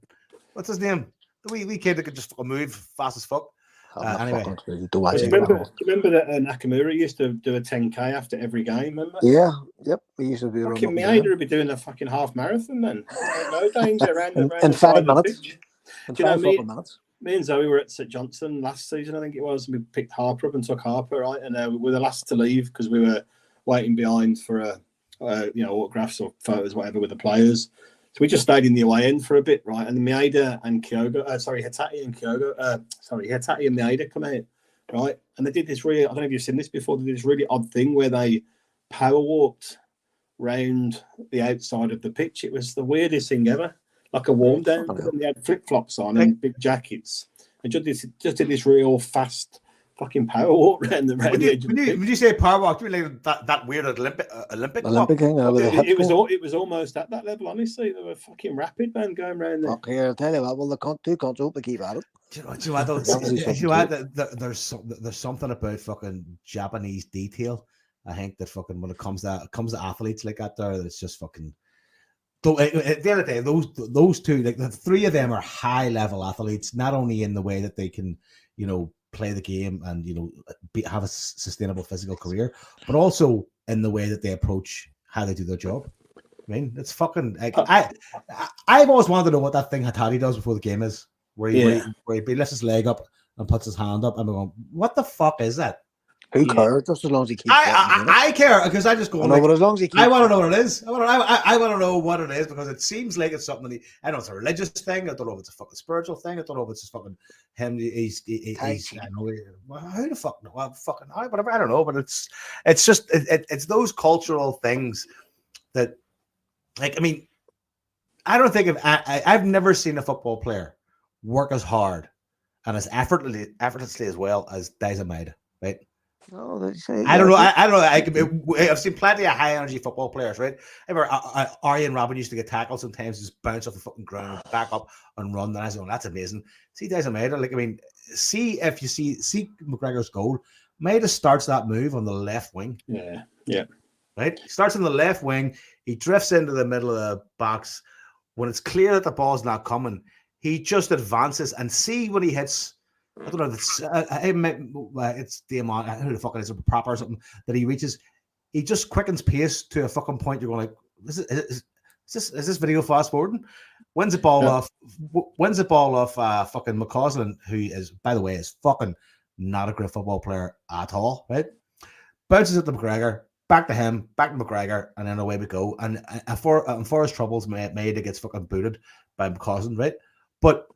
[SPEAKER 1] what's his name? The wee kid that could just fucking move fast as fuck. Anyway,
[SPEAKER 2] do you remember that Nakamura used to do a 10k after every game? Remember?
[SPEAKER 3] Yeah, yep. We used to do.
[SPEAKER 2] Fucking Mieda would be doing a fucking half marathon then. No danger around
[SPEAKER 3] in 5 minutes.
[SPEAKER 2] Do you know me and Zoe were at St Johnstone last season, I think it was. And we picked Harper up and took Harper, right? And we were the last to leave because we were waiting behind for autographs or photos, whatever, with the players. So we just stayed in the away end for a bit, right? And Mieda and Hitati and Mieda come out, right? And they did this really, I don't know if you've seen this before, they did this really odd thing where they power walked round the outside of the pitch. It was the weirdest thing ever, like a warm down. And they had flip-flops on and big jackets. And just did this real fast fucking power walk around the edge.
[SPEAKER 1] When you say power walk, do you mean like that weird Olympic
[SPEAKER 3] thing?
[SPEAKER 2] It was almost at that level, honestly. They were fucking rapid, man, going around there.
[SPEAKER 3] Okay, I'll tell you what, well, the two can't hope to keep at it.
[SPEAKER 1] Do you know what? There's something about fucking Japanese detail. I think that fucking when it comes to athletes like that, there, it's just fucking. At the end of the day, those two, like the three of them, are high level athletes. Not only in the way that they can, play the game and have a sustainable physical career, but also in the way that they approach how they do their job. I mean, it's fucking. Like, I've always wanted to know what that thing Hatari does before the game is, where he lifts his leg up and puts his hand up, and we're going, "What the fuck is that?"
[SPEAKER 3] Who cares? Just as long as he keeps.
[SPEAKER 1] I care because I just go.
[SPEAKER 3] But as long as he keeps.
[SPEAKER 1] I want to know what it is. I want to know what it is because it seems like it's something. I don't know if it's a religious thing. I don't know if it's a fucking spiritual thing. I don't know if it's just fucking him. He's I don't know. Who the fuck? Well, fucking whatever. I don't know. But it's just it's those cultural things that, like, I mean, I don't think I've never seen a football player work as hard and as effortlessly as well as Desameida, right?
[SPEAKER 3] Oh,
[SPEAKER 1] I don't know. I don't know. I've seen plenty of high energy football players, right? I remember Arjen Robben used to get tackled sometimes, just bounce off the fucking ground, back up and run. And I was going, that's amazing. See, Desameida, like, I mean, see McGregor's goal. Maida starts that move on the left wing.
[SPEAKER 2] Yeah.
[SPEAKER 1] Right? He starts on the left wing. He drifts into the middle of the box. When it's clear that the ball's not coming, he just advances and see when he hits. I don't know if it's the amount, who the fuck it is, a proper or something that he reaches. He just quickens pace to a fucking point. You're going like, is this video fast forwarding? Wins the ball off fucking McCausland, who is, by the way, is fucking not a great football player at all, right? Bounces it to McGregor, back to him, back to McGregor, and then away we go. And for his troubles, Maida gets fucking booted by McCausland, right? But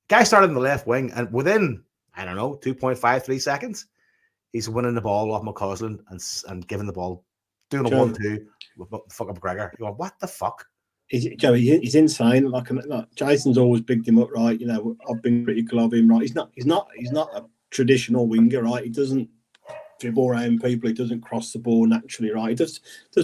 [SPEAKER 1] guy started in the left wing, and within, I don't know, 2.53 seconds, he's winning the ball off McCausland and giving the ball, doing a 1-2 with fucking McGregor. You're going, what the fuck?
[SPEAKER 2] He's insane. Like Jason's always bigged him up, right? I've been critical of him, right? He's not a traditional winger, right? He doesn't dribble around people. He doesn't cross the ball naturally, right? He does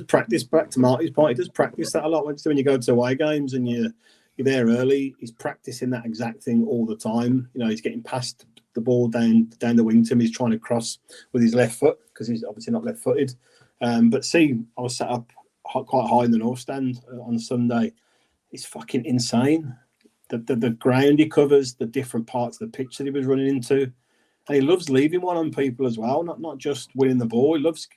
[SPEAKER 2] practice. Back to Marty's point, he does practice that a lot. When you go to away games and you're there early, he's practicing that exact thing all the time. He's getting past the ball down the wing to him. He's trying to cross with his left foot because he's obviously not left-footed. But see, I was set up quite high in the north stand on Sunday. It's fucking insane. The ground he covers, the different parts of the pitch that he was running into. And he loves leaving one on people as well, not just winning the ball. He loves,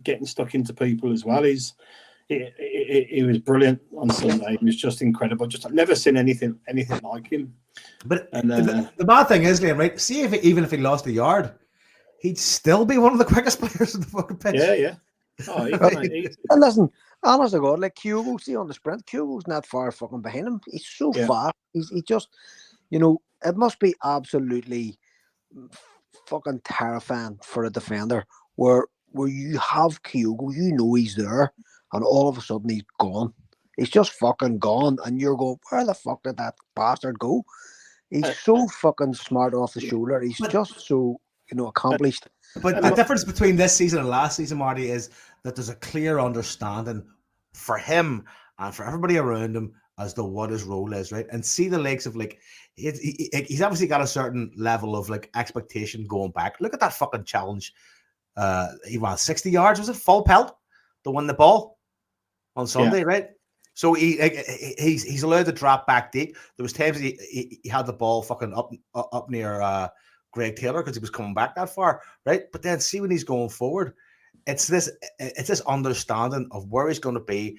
[SPEAKER 2] getting stuck into people as well. He was brilliant on Sunday. He was just incredible. I've never seen anything like him.
[SPEAKER 1] But the bad thing is, Liam, right? See, even if he lost a yard, he'd still be one of the quickest players in the fucking pitch.
[SPEAKER 2] Yeah. Oh,
[SPEAKER 3] and listen, honest to God, like Kyogo, see on the sprint, Kyogo's not far fucking behind him. He's so fast. He just, it must be absolutely fucking terrifying for a defender where you have Kyogo, he's there, and all of a sudden he's gone. He's just fucking gone, and you're going, where the fuck did that bastard go? He's so fucking smart off the shoulder. He's just so, accomplished.
[SPEAKER 1] But the difference between this season and last season, Marty, is that there's a clear understanding for him and for everybody around him as to what his role is, right? And see the likes of, like, he's obviously got a certain level of, like, expectation going back. Look at that fucking challenge. He ran 60 yards. Was it full pelt to win the ball on Sunday, right? So he's allowed to drop back deep. There was times he had the ball fucking up near Greg Taylor because he was coming back that far, right? But then see when he's going forward, it's this understanding of where he's going to be,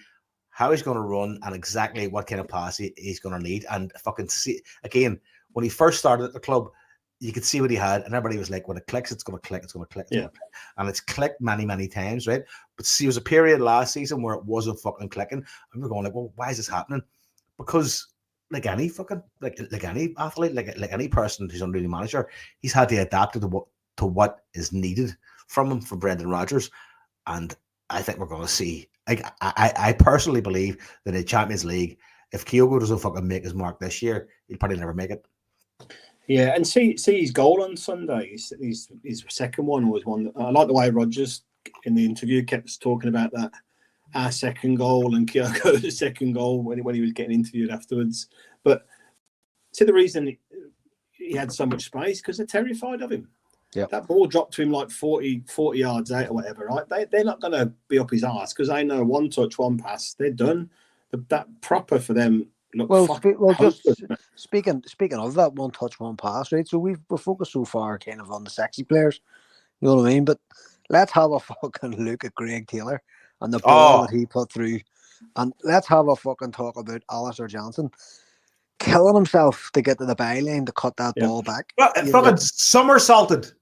[SPEAKER 1] how he's going to run, and exactly what kind of pass he's going to need. And fucking see, again, when he first started at the club, you could see what he had, and everybody was like, when it clicks, it's going to click, it's going to click, it's going to click. And it's clicked many, many times, right? But see, there was a period last season where it wasn't fucking clicking, and we're going like, well, why is this happening? Because like any fucking, like any athlete, like any person who's under the manager, he's had to adapt to what is needed from him, from Brendan Rodgers. And I think we're going to see, like, I personally believe that in Champions League, if Kyogo doesn't fucking make his mark this year, he'll probably never make it.
[SPEAKER 2] Yeah, and see his goal on Sunday. His second one was one. I like the way Rodgers in the interview kept talking about that. Our second goal and Kyogo's second goal when he was getting interviewed afterwards. But see, the reason he had so much space because they're terrified of him. Yeah, that ball dropped to him like 40 yards out or whatever, right? They're not going to be up his arse because they know one touch, one pass, they're done. That proper for them.
[SPEAKER 3] Just speaking of that one touch, one pass, right? So we're focused so far kind of on the sexy players, you know what I mean? But let's have a fucking look at Greg Taylor and the ball that he put through, and let's have a fucking talk about Alistair Johnson killing himself to get to the byline to cut that ball back.
[SPEAKER 1] Well, fucking somersaulted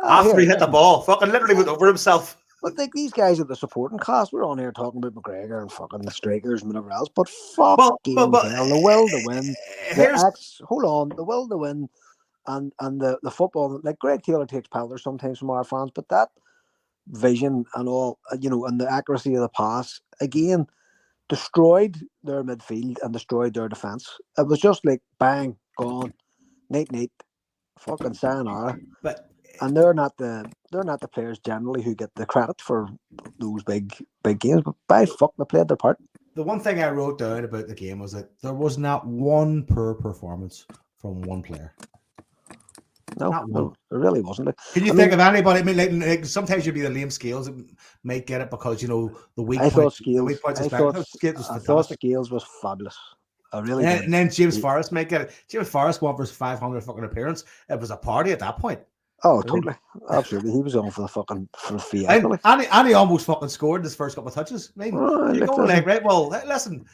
[SPEAKER 1] after he hit the ball. Fucking literally went over himself.
[SPEAKER 3] But like these guys are the supporting cast. We're on here talking about McGregor and fucking the strikers and whatever else. But hell, the will to win. The will to win and the football. Like Greg Taylor takes pelters sometimes from our fans, but that vision and all, and the accuracy of the pass again destroyed their midfield and destroyed their defense. It was just like bang, gone, night, fucking sayonara. And they're not the players generally who get the credit for those big games, but by fuck, they played their part.
[SPEAKER 1] The one thing I wrote down about the game was that there was not one poor performance from one player.
[SPEAKER 3] No, there really wasn't.
[SPEAKER 1] Can you think of anybody? I mean, like sometimes you'd be the Liam Scales that might get it because the weak points.
[SPEAKER 3] I thought Scales was fabulous. I really did.
[SPEAKER 1] And then James Forrest might get it. James Forrest won for his 500 fucking appearance. It was a party at that point.
[SPEAKER 3] Oh, totally, absolutely. He was on for the fee.
[SPEAKER 1] And he almost fucking scored his first couple of touches. I mean, you're going like, right? Well, listen,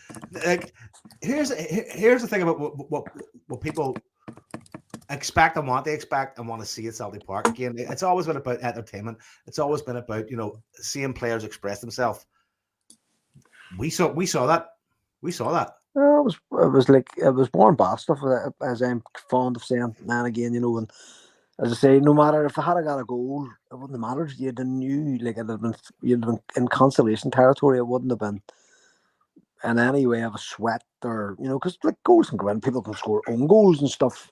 [SPEAKER 1] like here's the thing about what people expect and want to see at Celtic Park. Again, it's always been about entertainment. It's always been about seeing players express themselves. We saw that.
[SPEAKER 3] It was more bass stuff, as I'm fond of saying now and again, and as I say, no matter if they had got a goal, it wouldn't have mattered. You'd have been in consolation territory. It wouldn't have been in any way of a sweat or because like goals can go in, people can score own goals and stuff.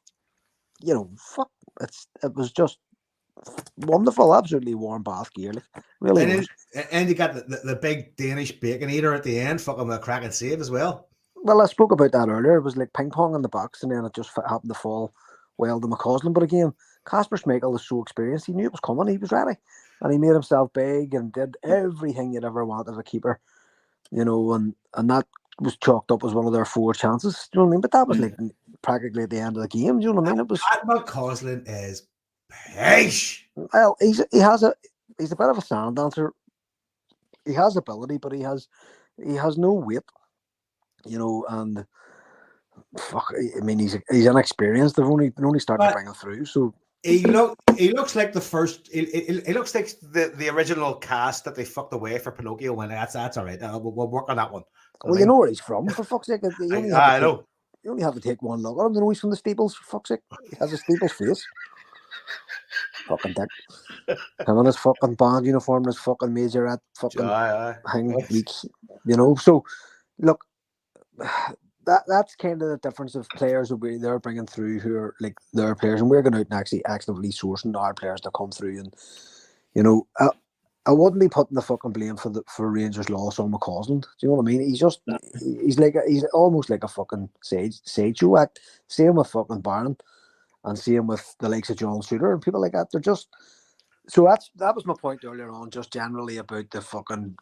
[SPEAKER 3] Fuck, it was just wonderful, absolutely warm bath gear, like, really.
[SPEAKER 1] And you got the big Danish bacon eater at the end, fucking with a cracking save as well.
[SPEAKER 3] Well, I spoke about that earlier. It was like ping pong in the box, and then it just happened to fall well to McCausland. But again, Kasper Schmeichel is so experienced; he knew it was coming. He was ready. and he made himself big and did everything you'd ever want as a keeper, you know, and that was chalked up as one of their 4 chances. Do you know what I mean? But that was like practically at the end of the game. Do you know what I mean? It was.
[SPEAKER 1] Pat McCausland is pish.
[SPEAKER 3] Well, he's a bit of a sound dancer. He has ability, but he has no weight, you know, and fuck. I mean, he's inexperienced. They're only starting to bring him through. So
[SPEAKER 1] he looks like the first. He looks like the original cast that they fucked away for Pinocchio. When that's all right. We'll work on that one.
[SPEAKER 3] Well, you know where he's from, for fuck's sake.
[SPEAKER 1] I know.
[SPEAKER 3] You only have to take one look at him. You know he's from the Steeples, for fuck's sake. He has a Steeples face. Fucking dick. Him in his fucking band uniform, his fucking majorette fucking hang weeks. You know, so look, that's kind of the difference of players that they're bringing through who are like their players, and we're going out and actually actively sourcing our players to come through. And you know, I wouldn't be putting the fucking blame for Rangers' loss on McCausland. Do you know what I mean? He's almost like a fucking sideshow act. Same with fucking Barron, and same with the likes of John Suter and people like that. They're just so that was my point earlier on, just generally about the fucking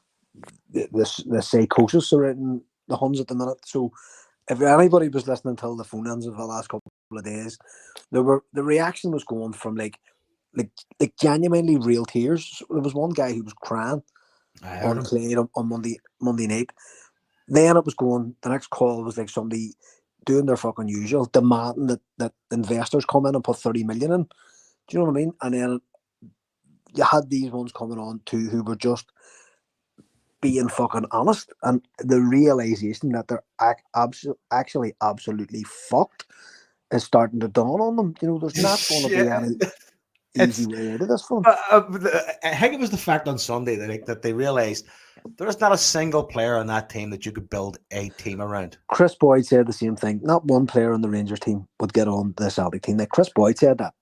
[SPEAKER 3] the psychosis surrounding the Huns at the minute. So if anybody was listening to the phone ins of the last couple of days, the reaction was going from like genuinely real tears. There was one guy who was crying on Clay on Monday night. Then it was going. The next call was like somebody doing their fucking usual, demanding that investors come in and put 30 million in. Do you know what I mean? And then you had these ones coming on too who were just being fucking honest, and the realization that they're actually absolutely fucked is starting to dawn on them. You know, there's not going to be any easy way out of this for them.
[SPEAKER 1] I think it was the fact on Sunday that they realized there's not a single player on that team that you could build a team around.
[SPEAKER 3] Chris Boyd said the same thing. Not one player on the Rangers team would get on the Celtic team. Like Chris Boyd said that.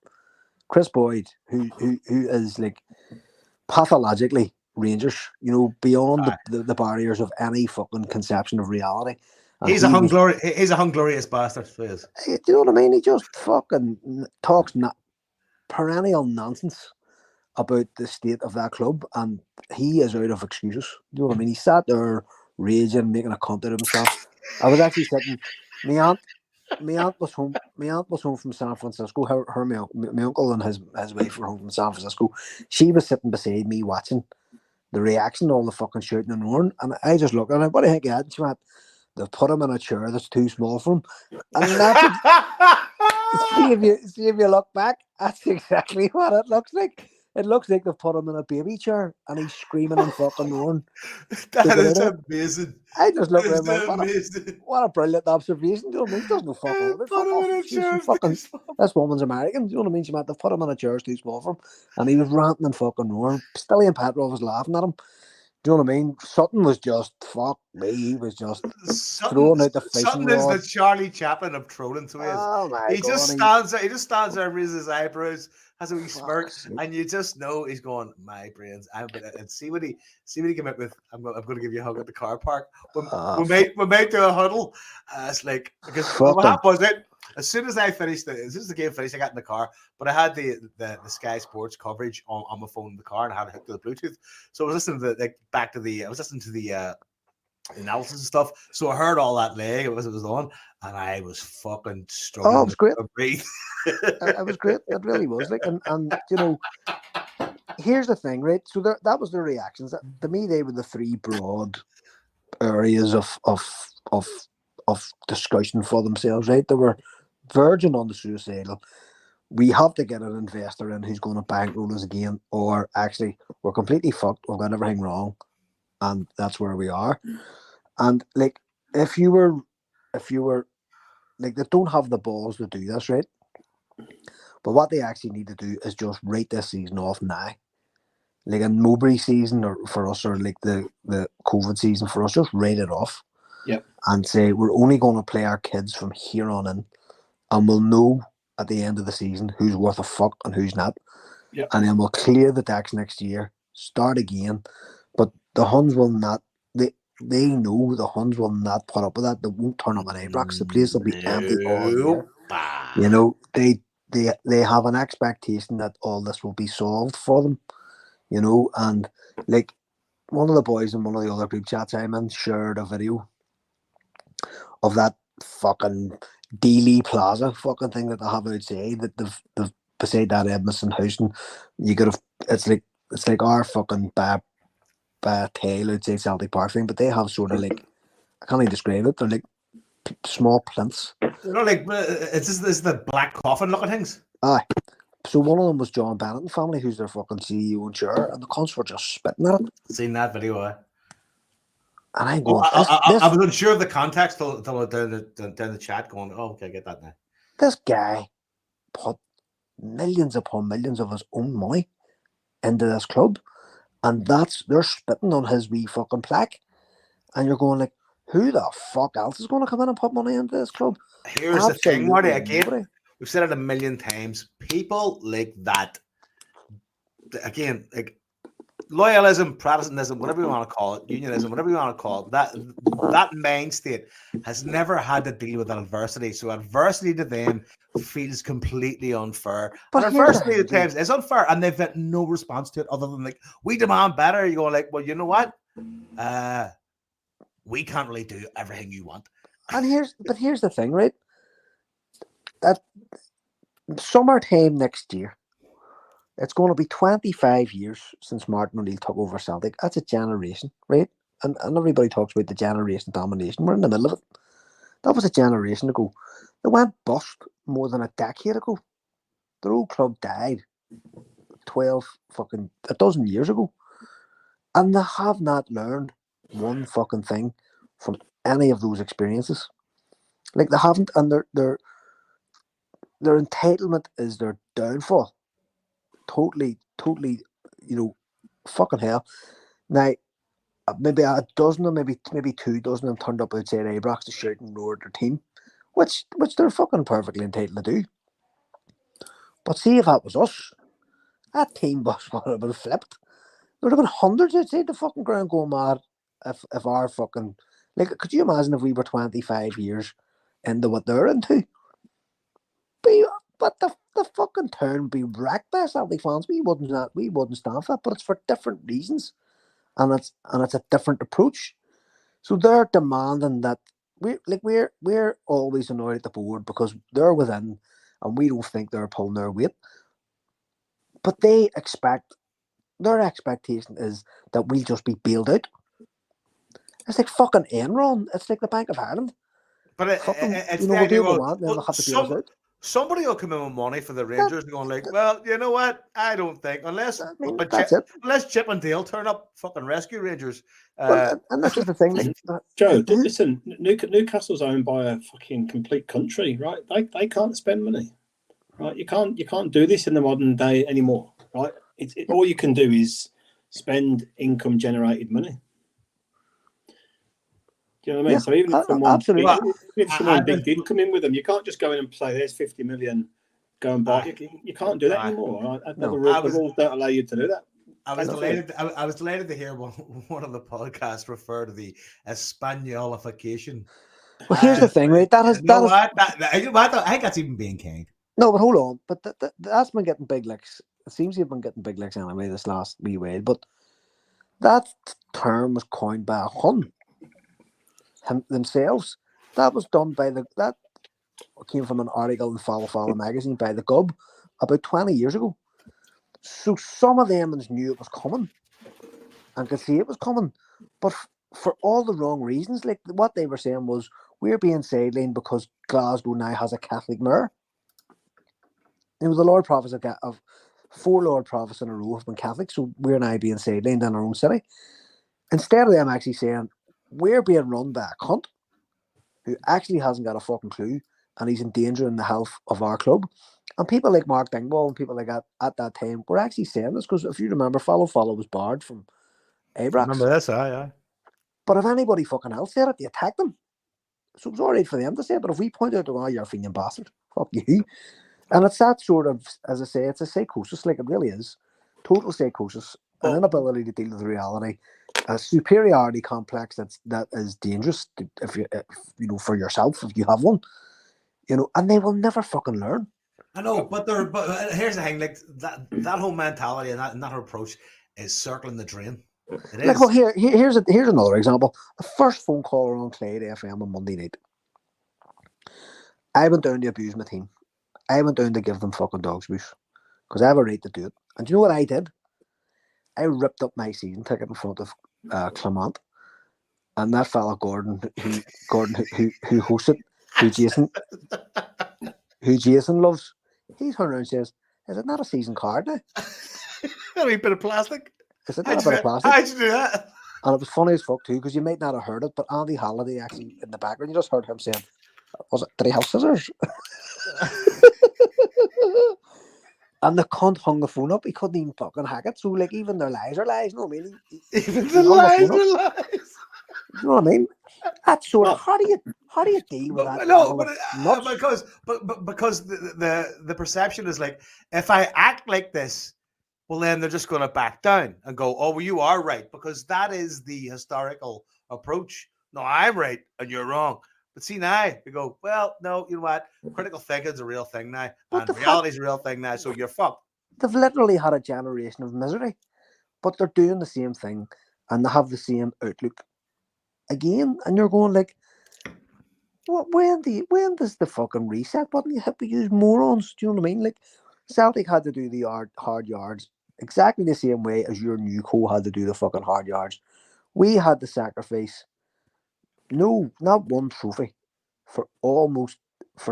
[SPEAKER 3] Chris Boyd, who is like pathologically Rangers, you know, beyond the barriers of any fucking conception of reality. And
[SPEAKER 1] he's a hunglorious bastard. Do
[SPEAKER 3] you know what I mean? He just fucking talks perennial nonsense about the state of that club, and he is out of excuses. Do you know what I mean? He sat there raging, making a cunt out of himself. I was actually sitting. My aunt was home. My aunt was home from San Francisco. My uncle and his wife were home from San Francisco. She was sitting beside me watching the reaction to all the fucking shooting and roaring, and I just looked at her. What the heck, Ed? She went, "They've put him in a chair that's too small for him." And that's see if you look back, that's exactly what it looks like. It looks like they've put him in a baby chair and he's screaming and fucking roaring.
[SPEAKER 1] That is amazing.
[SPEAKER 3] I just look at him what a brilliant observation. Do you know what I mean? He doesn't know fucking this woman's American. Do you know what I mean? She meant they've put him in a chair too small for him. And he was ranting and fucking roaring. Stilly and Petrov was laughing at him. Do you know what I mean? Sutton was just, fuck me, he was just throwing out the fishing
[SPEAKER 1] Sutton
[SPEAKER 3] rod.
[SPEAKER 1] is the Charlie Chaplin of trolling to his.
[SPEAKER 3] Oh my God.
[SPEAKER 1] He just stands there, raises his eyebrows, has a wee smirk, and you just know he's going, my brains. And see what he came up with. I'm going to give you a hug at the car park. We might do a huddle. It's like, because what happened was it. As soon as the game finished, I got in the car, but I had the Sky Sports coverage on my phone in the car, and I had it hooked to the Bluetooth. So I was listening to the analysis and stuff. So I heard all that leg it was on, and I was fucking struggling.
[SPEAKER 3] Oh, it was great.
[SPEAKER 1] To breathe.
[SPEAKER 3] It was great. It really was. Like, and you know, here's the thing, right? So that was the reactions. To me, they were the 3 broad areas of discussion for themselves, right? They were verging on the suicidal. We have to get an investor in who's going to bankroll us again, or actually we're completely fucked. We've got everything wrong, and that's where we are. And like, if you were like, they don't have the balls to do this, right? But what they actually need to do is just write this season off now. Like a Mowbray season, or for us, or like the COVID season for us, just write it off.
[SPEAKER 2] Yep.
[SPEAKER 3] And say we're only going to play our kids from here on in, and we'll know at the end of the season who's worth a fuck and who's not.
[SPEAKER 2] Yep.
[SPEAKER 3] And then we'll clear the decks next year, start again. But the Huns will not. They know the Huns will not put up with that. They won't turn up at Ibrox. The place will be empty all year. You know, they have an expectation that all this will be solved for them. and like one of the boys in one of the other group chats I'm in shared a video of that fucking Dealey Plaza fucking thing that they have outside that they've beside that Edmondson house, and you could have it's like our fucking bad tail outside Celtic Park thing, but they have sort of like, I can't even describe it, they're like small plinths.
[SPEAKER 1] Like it's the black coffin looking things.
[SPEAKER 3] Aye. So one of them was John Bennett and family, who's their fucking CEO and chair, and the cunts were just spitting at it.
[SPEAKER 1] Seen that video,
[SPEAKER 3] And I'm going,
[SPEAKER 1] I was unsure of the context till down the chat going, oh, okay, I get that now.
[SPEAKER 3] This guy put millions upon millions of his own money into this club, and they're spitting on his wee fucking plaque. And you're going like, who the fuck else is going to come in and put money into this club?
[SPEAKER 1] Here's the thing, Marty, again, we've said it a million times. People like that, again, like loyalism, Protestantism, whatever you want to call it, unionism, whatever you want to call it, that mind state has never had to deal with adversity. So adversity to them feels completely unfair. But adversity at times is unfair, and they've got no response to it other than like, we demand better. You go like, well, you know what? We can't really do everything you want.
[SPEAKER 3] And here's the thing, right? That summertime next year, it's going to be 25 years since Martin O'Neill took over Celtic. That's a generation, right? And everybody talks about the generation domination. We're in the middle of it. That was a generation ago. They went bust more than a decade ago. Their old club died a dozen years ago. And they have not learned one fucking thing from any of those experiences. Like they haven't, and their entitlement is their downfall. Totally, fucking hell. Now, maybe a dozen or maybe 2 dozen of them turned up outside Ibrox to shout and roar at their team, which they're fucking perfectly entitled to do. But see if that was us, that team bus would have been flipped. There would have been hundreds outside the fucking ground going mad if our fucking, like, could you imagine if we were 25 years into what they're into? But the fucking town be wrecked by Celtic fans. We wouldn't stand for that, but it's for different reasons, and it's a different approach. So they're demanding that we're always annoyed at the board because they're within, and we don't think they're pulling their weight. But their expectation is that we'll just be bailed out. It's like fucking Enron. It's like the Bank of Ireland.
[SPEAKER 1] But it's the idea. Somebody will come in with money for the Rangers and going like, well, you know what? I don't think unless Chip and Dale turn up, fucking rescue Rangers.
[SPEAKER 3] And this is the thing, like,
[SPEAKER 2] Joe. Listen, Newcastle's owned by a fucking complete country, right? They can't spend money, right? You can't do this in the modern day anymore, right? All you can do is spend income generated money. Do you know what I mean? So even if someone big did come in with them, you can't just go in and play. There's 50 million. Go and buy. You can't do that anymore. Right? The rules don't allow you to do that.
[SPEAKER 1] I was delighted to hear one of the podcasts refer to the Espanolification.
[SPEAKER 3] Well, here's the thing, right? I
[SPEAKER 1] think that's even being kind.
[SPEAKER 3] No, but hold on. But that's been getting big licks. It seems you've been getting big licks anyway this last wee while. But that term was coined by a Hun themselves. That was done by that came from an article in Follow magazine by the Gub about 20 years ago. So some of them knew it was coming and could see it was coming, but for all the wrong reasons. Like what they were saying was, we're being sidelined because Glasgow now has a Catholic mayor. The Lord Prophets of 4 Lord Prophets in a row have been Catholic, so we're now being sidelined in our own city. Instead of them actually saying, we're being run by a cunt who actually hasn't got a fucking clue, and he's endangering the health of our club. And people like Mark Dingwall and people like that at that time were actually saying this, because if you remember, Follow was barred from Ibrox.
[SPEAKER 1] Remember this, yeah.
[SPEAKER 3] But if anybody fucking else said it, they attacked them. So it was all right for them to say it, but if we point out, oh, you're a Fenian bastard, fuck you. And it's that sort of, as I say, it's a psychosis, like it really is. Total psychosis, an inability to deal with reality, a superiority complex that is dangerous if you for yourself, if you have one, and they will never fucking learn.
[SPEAKER 1] I know, but here's the thing, like that whole mentality and that approach, is circling the drain. It is.
[SPEAKER 3] Like, well, here's another example. The first phone call on Clyde FM on Monday night. I went down to abuse my team. I went down to give them fucking dog's abuse because I have a right to do it. And do you know what I did? I ripped up my season ticket in front of Clement, and that fella Gordon who hosted, who Jason loves. He's turned around and says, "Is it not a season card now?
[SPEAKER 1] A wee bit of plastic.
[SPEAKER 3] Is it not a bit of plastic?"
[SPEAKER 1] How'd you do that?
[SPEAKER 3] And it was funny as fuck too, because you might not have heard it, but Andy Halliday actually in the background, you just heard him saying, "Was it? Did he have scissors?" And the cunt hung the phone up. He couldn't even fucking hack it. So, like, even their lies are lies. You know what I mean?
[SPEAKER 1] Even the lies are lies.
[SPEAKER 3] You know what I mean? That's sort of how do you deal with that?
[SPEAKER 1] No, because the perception is like, if I act like this, well, then they're just going to back down and go, "Oh, well, you are right," because that is the historical approach. No, I'm right and you're wrong. But see, now you go, well, no, you know what? Critical thinking is a real thing now, and reality is a real thing now. So you're fucked.
[SPEAKER 3] They've literally had a generation of misery, but they're doing the same thing, and they have the same outlook again. And you're going like, what? When does the fucking reset button? You have to use morons. Do you know what I mean? Like Celtic had to do the hard yards exactly the same way as your new co had to do the fucking hard yards. We had to sacrifice. No, not one trophy for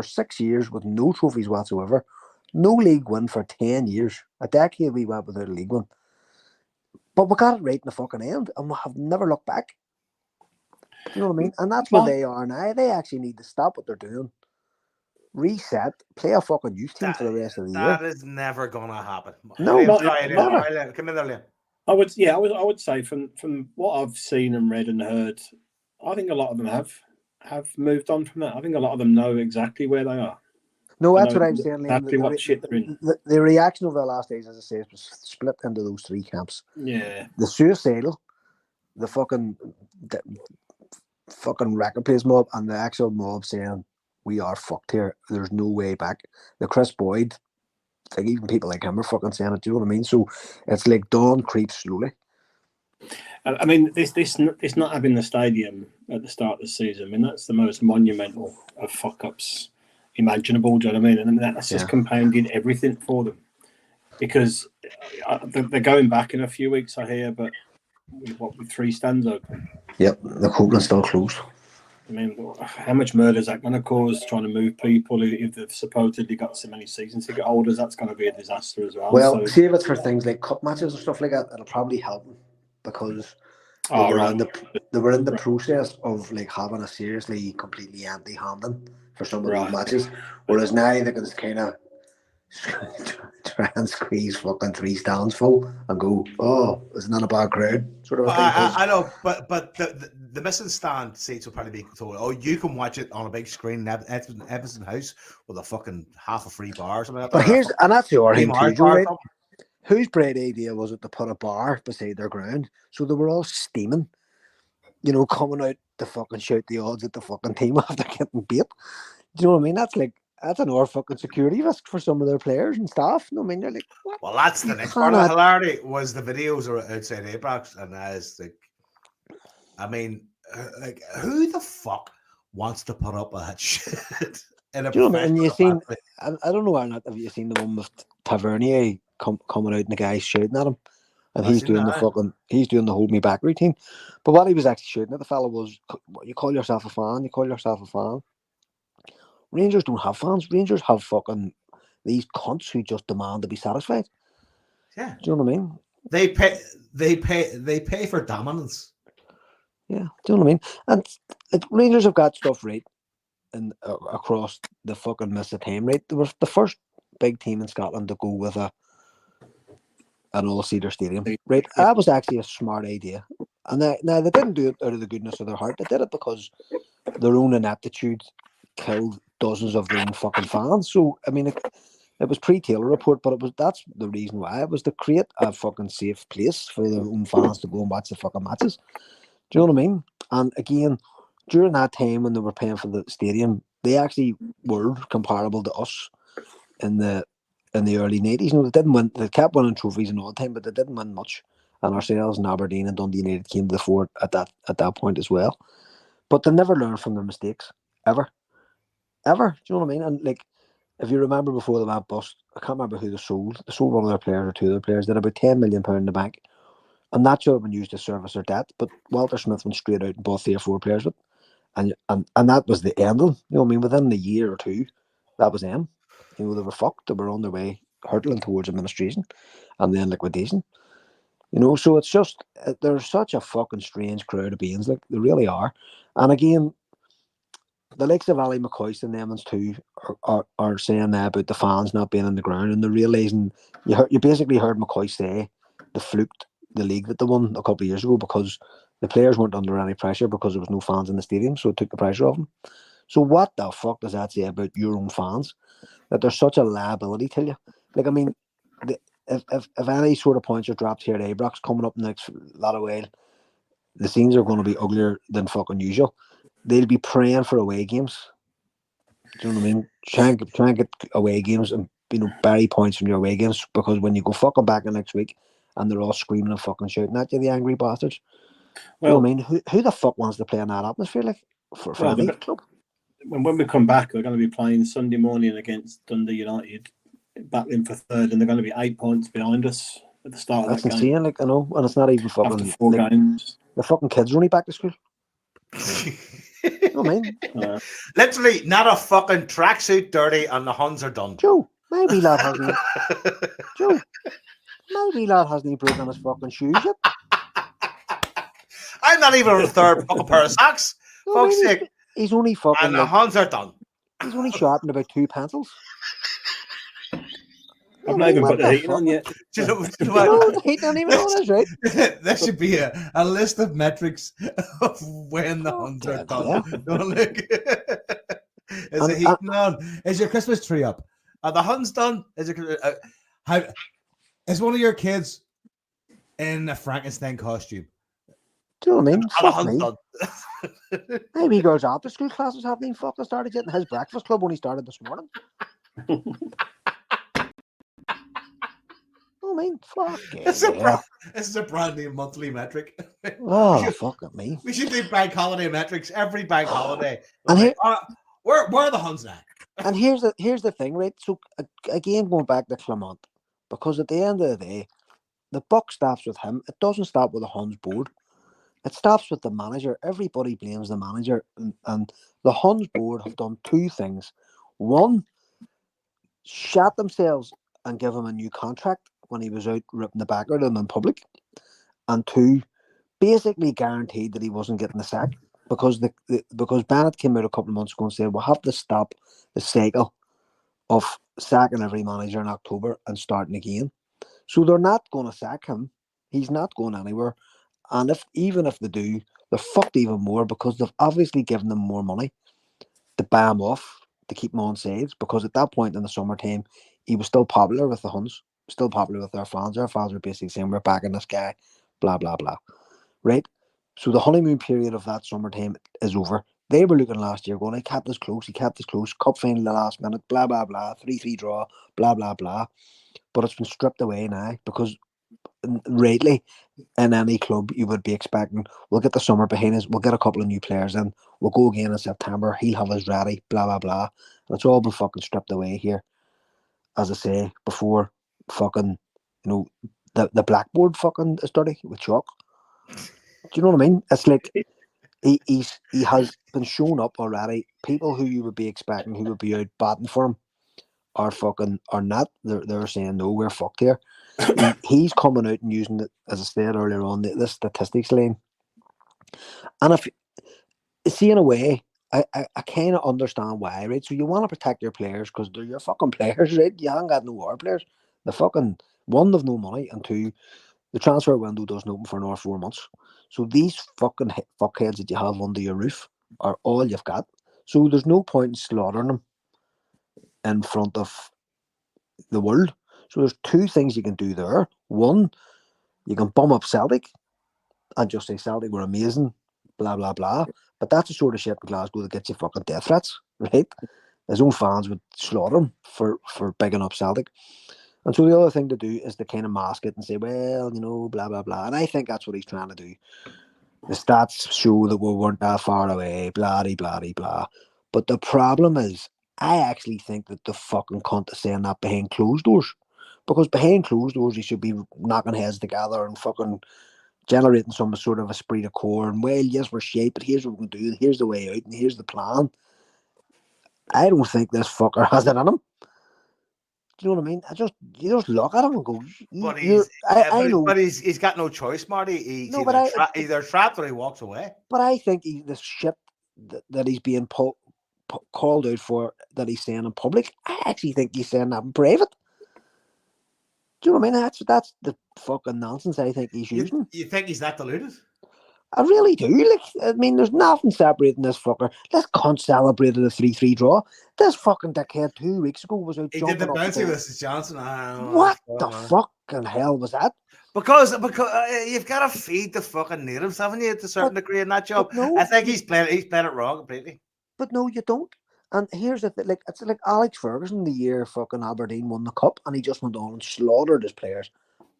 [SPEAKER 3] 6 years with no trophies whatsoever. No league win for 10 years. A decade we went without a league win. But we got it right in the fucking end and we have never looked back. Do you know what I mean? And that's where they are now. They actually need to stop what they're doing. Reset, play a fucking youth team for the rest of the year.
[SPEAKER 1] That is never gonna happen.
[SPEAKER 3] No,
[SPEAKER 1] never. Come in there, Liam.
[SPEAKER 2] I would say from what I've seen and read and heard, I think a lot of them have moved on from that. I think a lot of them know exactly where they are.
[SPEAKER 3] No, that's what I'm saying, Liam.
[SPEAKER 2] Exactly what shit they're in.
[SPEAKER 3] The reaction over the last days, as I say, was split into those three camps.
[SPEAKER 2] Yeah.
[SPEAKER 3] The suicidal, the fucking record place mob, and the actual mob saying, "We are fucked here. There's no way back." The Chris Boyd, like even people like him are fucking saying it. Do you know what I mean? So it's like dawn creeps slowly.
[SPEAKER 2] I mean, this not having the stadium at the start of the season. I mean, that's the most monumental of fuck ups imaginable. Do you know what I mean? And that's just compounded everything for them because they're going back in a few weeks, I hear, but with 3 stands open.
[SPEAKER 3] Yep, the Copeland's still closed.
[SPEAKER 2] I mean, how much murder is that going to cause trying to move people if they've supposedly got so many season ticket holders? That's going to be a disaster as well.
[SPEAKER 3] Well, see if it's for things like cup matches and stuff like that, it'll probably help them because they were in the process of like having a seriously completely empty handing for some of those matches. Whereas now they can just kind of try and squeeze fucking 3 stands full and go, "Oh, it's not a bad crowd." Sort of a thing.
[SPEAKER 1] I know, but the missing stand seats will probably be told, "Oh, you can watch it on a big screen in Everton House with a fucking half a free bar or something like that."
[SPEAKER 3] But that's the other thing too, right? Whose bright idea was it to put a bar beside their ground so they were all steaming, you know, coming out to fucking shout the odds at the fucking team after getting beat? Do you know what I mean? That's another fucking security risk for some of their players and staff. No, I mean, you're like, what?
[SPEAKER 1] Well, that's the next part of the hilarity was the videos are outside Apex, and it's like, I mean, like, who the fuck wants to put up with that shit? In a
[SPEAKER 3] and you seen, I don't know why not. Have you seen the one with Tavernier coming out and the guy shooting at him, and he's doing the hold me back routine. But what he was actually shooting at the fella was, "You call yourself a fan? You call yourself a fan?" Rangers don't have fans. Rangers have fucking these cunts who just demand to be satisfied.
[SPEAKER 1] Yeah.
[SPEAKER 3] Do you know what I mean?
[SPEAKER 1] They pay for dominance.
[SPEAKER 3] Yeah. Do you know what I mean? And like, Rangers have got stuff right in across the fucking miss of time, right? They were the first big team in Scotland to go with an all-seater stadium, right? That was actually a smart idea. And now they didn't do it out of the goodness of their heart. They did it because their own ineptitude killed dozens of their own fucking fans. So I mean, it was pre-Taylor report, but that's the reason why. It was to create a fucking safe place for their own fans to go and watch the fucking matches. Do you know what I mean? And again, during that time when they were paying for the stadium, they actually were comparable to us in the early 90s. You know, they didn't win. They kept winning trophies and all the time, but they didn't win much. and ourselves and Aberdeen and Dundee United came to the fore at that point as well. But they never learn from their mistakes, ever. Do you know what I mean? And like, if you remember before they went bust, I can't remember who they sold. They sold one of their players or two of their players. They had about £10 million in the bank, and that should have been used to service their debt. But Walter Smith went straight out and bought 3 or 4 players with, and that was the end of them. You know what I mean? Within a year or two, that was them. You know, they were fucked. They were on their way hurtling towards administration and then liquidation. You know, so it's just they're such a fucking strange crowd of beings. Like, they really are. And again, the likes of Ali McCoy and them too are saying about the fans not being on the ground, and they're realising you basically heard McCoy say they fluked the league that they won a couple of years ago because the players weren't under any pressure because there was no fans in the stadium, so it took the pressure off them. So what the fuck does that say about your own fans? That there's such a liability to you. Like, I mean, if any sort of points are dropped here at Ibrox coming up next lot of while, the scenes are going to be uglier than fucking usual. They'll be praying for away games. Do you know what I mean? Try and get away games and, you know, bury points from your away games, because when you go fucking back in next week and they're all screaming and fucking shouting at you, the angry bastards. Well, you know what I mean? Who the fuck wants to play in that atmosphere, like, for any club?
[SPEAKER 2] When we come back, we're going to be playing Sunday morning against Dundee United, battling for third, and they're going to be 8 points behind us at the start of that game.
[SPEAKER 3] That's insane, like, I know, and it's not even fucking
[SPEAKER 2] after 4 games.
[SPEAKER 3] The fucking kids are only back to school. You know what I mean?
[SPEAKER 1] Literally, not a fucking tracksuit dirty, and the Huns are done.
[SPEAKER 3] Joe, maybe lad hasn't. Joe, maybe lad hasn't broken his fucking shoes yet.
[SPEAKER 1] I'm not even on a third fucking pair of socks.
[SPEAKER 3] No,
[SPEAKER 1] Fuck's sake.
[SPEAKER 3] He's only fucking.
[SPEAKER 1] And the Huns are done.
[SPEAKER 3] He's only sharpened about 2 pencils.
[SPEAKER 2] I've not even put the heating on yet.
[SPEAKER 1] Do you know what?
[SPEAKER 3] No, the heating ain't even on, is right.
[SPEAKER 1] There should be a list of metrics of when the Huns are done.
[SPEAKER 3] Yeah.
[SPEAKER 1] Don't look. Is the heating on? Is your Christmas tree up? Are the Huns done? Is one of your kids in a Frankenstein costume?
[SPEAKER 3] Do you know what I mean?
[SPEAKER 1] Are the Huns
[SPEAKER 3] done? Maybe girls after school classes haven't even fucking started yet, and his breakfast club only started this morning. I mean, fuck it.
[SPEAKER 1] This is a brand new monthly metric.
[SPEAKER 3] Oh, fuck at me.
[SPEAKER 1] We should do bank holiday metrics every bank holiday.
[SPEAKER 3] And here,
[SPEAKER 1] where are the Huns now?
[SPEAKER 3] And here's the thing, right? So again, going back to Clement, because at the end of the day, the buck stops with him. It doesn't stop with the Huns board. It stops with the manager. Everybody blames the manager, and the Huns board have done 2 things. One, shat themselves and give him a new contract when he was out ripping the back out of them in public. And 2, basically guaranteed that he wasn't getting the sack, because because Bennett came out a couple of months ago and said we'll have to stop the cycle of sacking every manager in October and starting again. So they're not going to sack him. He's not going anywhere. And even if they do, they're fucked even more, because they've obviously given them more money to buy him off, to keep him on sides, because at that point in the summertime, he was still popular with the Huns, still popular with their fans. Their fans were basically saying, we're back in this guy, blah, blah, blah. Right? So the honeymoon period of that summertime is over. They were looking last year going, he kept us close, cup final the last minute, blah, blah, blah, 3-3 draw, blah, blah, blah. But it's been stripped away now, because rightly, in any club, you would be expecting, we'll get the summer behind us, we'll get a couple of new players in, we'll go again in September, he'll have us ready, blah, blah, blah. And it's all been fucking stripped away here, as I say, before fucking, you know, the blackboard fucking is dirty with chalk. Do you know what I mean? It's like he has been shown up already. People who you would be expecting, who would be out batting for him, are not. They're saying, no, we're fucked here. He's coming out and using it, as I said earlier on, the statistics lane. And if see, in a way, I kind of understand why, right? So you want to protect your players because they're your fucking players, right? You haven't got no war players. The fucking, 1, they've no money, and 2, the transfer window doesn't open for another 4 months. So these fucking fuckheads that you have under your roof are all you've got. So there's no point in slaughtering them in front of the world. So there's 2 things you can do there. 1, you can bum up Celtic and just say Celtic were amazing, blah, blah, blah. But that's the sort of shit in Glasgow that gets you fucking death threats, right? His own fans would slaughter him for bigging up Celtic. And so the other thing to do is to kind of mask it and say, well, blah, blah, blah. And I think that's what he's trying to do. The stats show that we weren't that far away, blah, blah, blah, blah. But the problem is, I actually think that the fucking cunt is saying that behind closed doors. Because behind closed doors, he should be knocking heads together and fucking generating some sort of esprit de corps. And, well, yes, we're shit, but here's what we're going to do. Here's the way out, and here's the plan. I don't think this fucker has it in him. Do you know what I mean? You just look at him and go.
[SPEAKER 1] But he's got no choice, Marty. He's either trapped or he walks away.
[SPEAKER 3] But I think the shit that he's being called out for, that he's saying in public, I actually think he's saying that in private. Do you know what I mean? That's the fucking nonsense I think he's using.
[SPEAKER 1] You think he's that deluded?
[SPEAKER 3] I really do. There's nothing separating this fucker. This cunt celebrated a 3-3 draw. This fucking dickhead 2 weeks ago was out jumping.
[SPEAKER 1] He did the bouncy with Mrs. Johnson.
[SPEAKER 3] What the fucking hell was that?
[SPEAKER 1] Because you've got to feed the fucking natives, haven't you, to a certain degree in that job? No, I think he's playing it wrong completely.
[SPEAKER 3] But no, you don't. And here's the thing, it's like Alex Ferguson the year fucking Aberdeen won the cup, and he just went on and slaughtered his players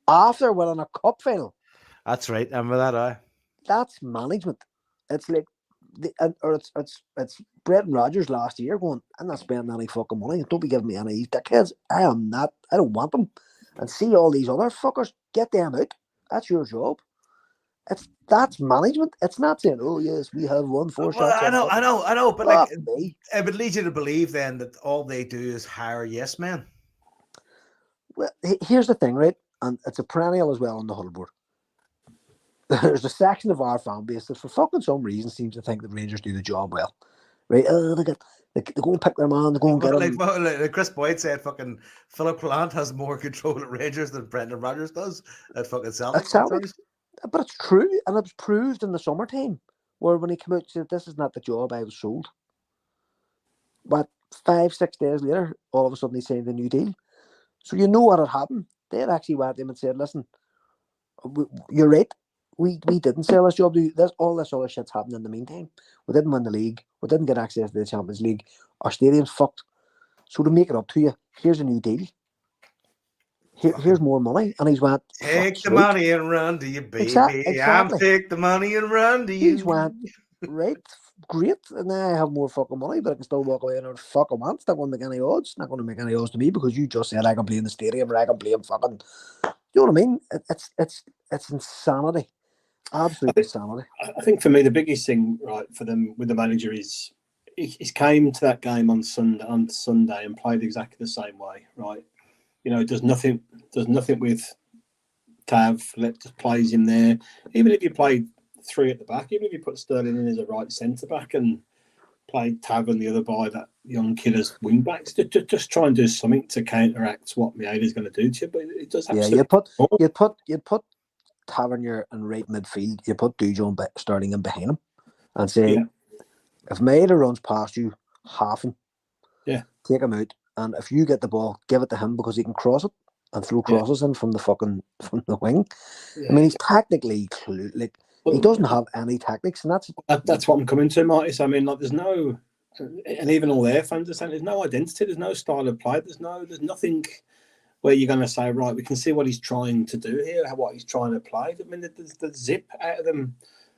[SPEAKER 3] after winning a cup final.
[SPEAKER 1] That's right. Remember that,
[SPEAKER 3] That's management. It's like it's Brendan Rodgers last year going, I'm not spending any fucking money. Don't be giving me any dickheads. I don't want them. And see all these other fuckers, get them out. That's your job. That's management. It's not saying, oh yes, we have won 4 shots.
[SPEAKER 1] I know, but it would lead you to believe then that all they do is hire yes men.
[SPEAKER 3] Well, here's the thing, right? And it's a perennial as well on the huddle board. There's a section of our fan base that for fucking some reason seems to think that Rangers do the job well. Right? They go and pick their man, they go and get him.
[SPEAKER 1] Like Chris Boyd said, fucking Philip Plant has more control at Rangers than Brendan Rodgers does at fucking Celtic.
[SPEAKER 3] But it's true, and it was proved in the summertime, where when he came out and said, this is not the job I was sold. But 5-6 days later, all of a sudden he signed a new deal. So you know what had happened. They had actually went to him and said, listen, you're right. We didn't sell this job. All this other shit's happened in the meantime. We didn't win the league. We didn't get access to the Champions League. Our stadium's fucked. So to make it up to you, here's a new deal. Here's more money. And he's went,
[SPEAKER 1] take the money and run to you, baby. Exactly. Take the money and run to you.
[SPEAKER 3] He's went, right, great. And now I have more fucking money, but I can still walk away and I fucking want. It's not going to make any odds. It's not going to make any odds to me because you just said I can play in the stadium or I can play in fucking. You know what I mean? It's insanity. Absolute insanity.
[SPEAKER 2] I think for me the biggest thing, right, for them with the manager is he's came to that game on Sunday and played exactly the same way, right? There's nothing with Tav, just plays him there. Even if you played 3 at the back, even if you put Sterling in as a right centre back and played Tav and the other by that young kid as wing backs, just try and do something to counteract what Maeda's going to do to you. But it does absolutely.
[SPEAKER 3] Yeah, you put Tavernier in right midfield, you put Dujo and Sterling in behind him and say, if Maeda runs past you, half him, take him out, and if you get the ball, give it to him because he can cross it and throw crosses in from the wing. I mean, he's tactically he doesn't have any tactics, and
[SPEAKER 2] that's what I'm coming to, Marty. So, I mean, there's no, and even all their fans are saying there's no identity, there's no style of play, there's nothing where you're going to say, right, we can see what he's trying to do here, what he's trying to play. I mean, the zip out of them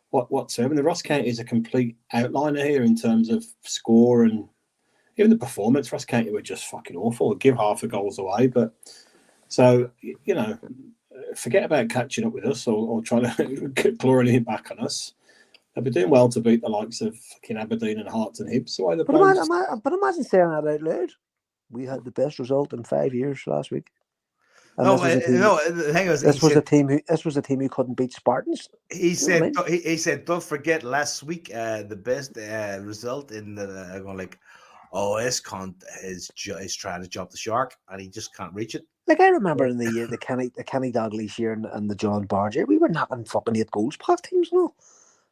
[SPEAKER 2] whatsoever. And the Ross County is a complete outliner here in terms of score and even the performance. Ross County were just fucking awful. Give half the goals away. But so, forget about catching up with us or trying to clawing it back on us. They'll be doing well to beat the likes of fucking Aberdeen and Hearts and Hibs. So
[SPEAKER 3] but imagine saying that out loud. We had the best result in 5 years last week. And
[SPEAKER 1] the thing was,
[SPEAKER 3] this was a team who couldn't beat Spartans.
[SPEAKER 1] He said, don't forget last week the best result in the going like, this cunt is trying to jump the shark and he just can't reach it.
[SPEAKER 3] Like I remember in the Kenny Dalglish year and the John Barge year, we were knocking fucking 8 goals past teams,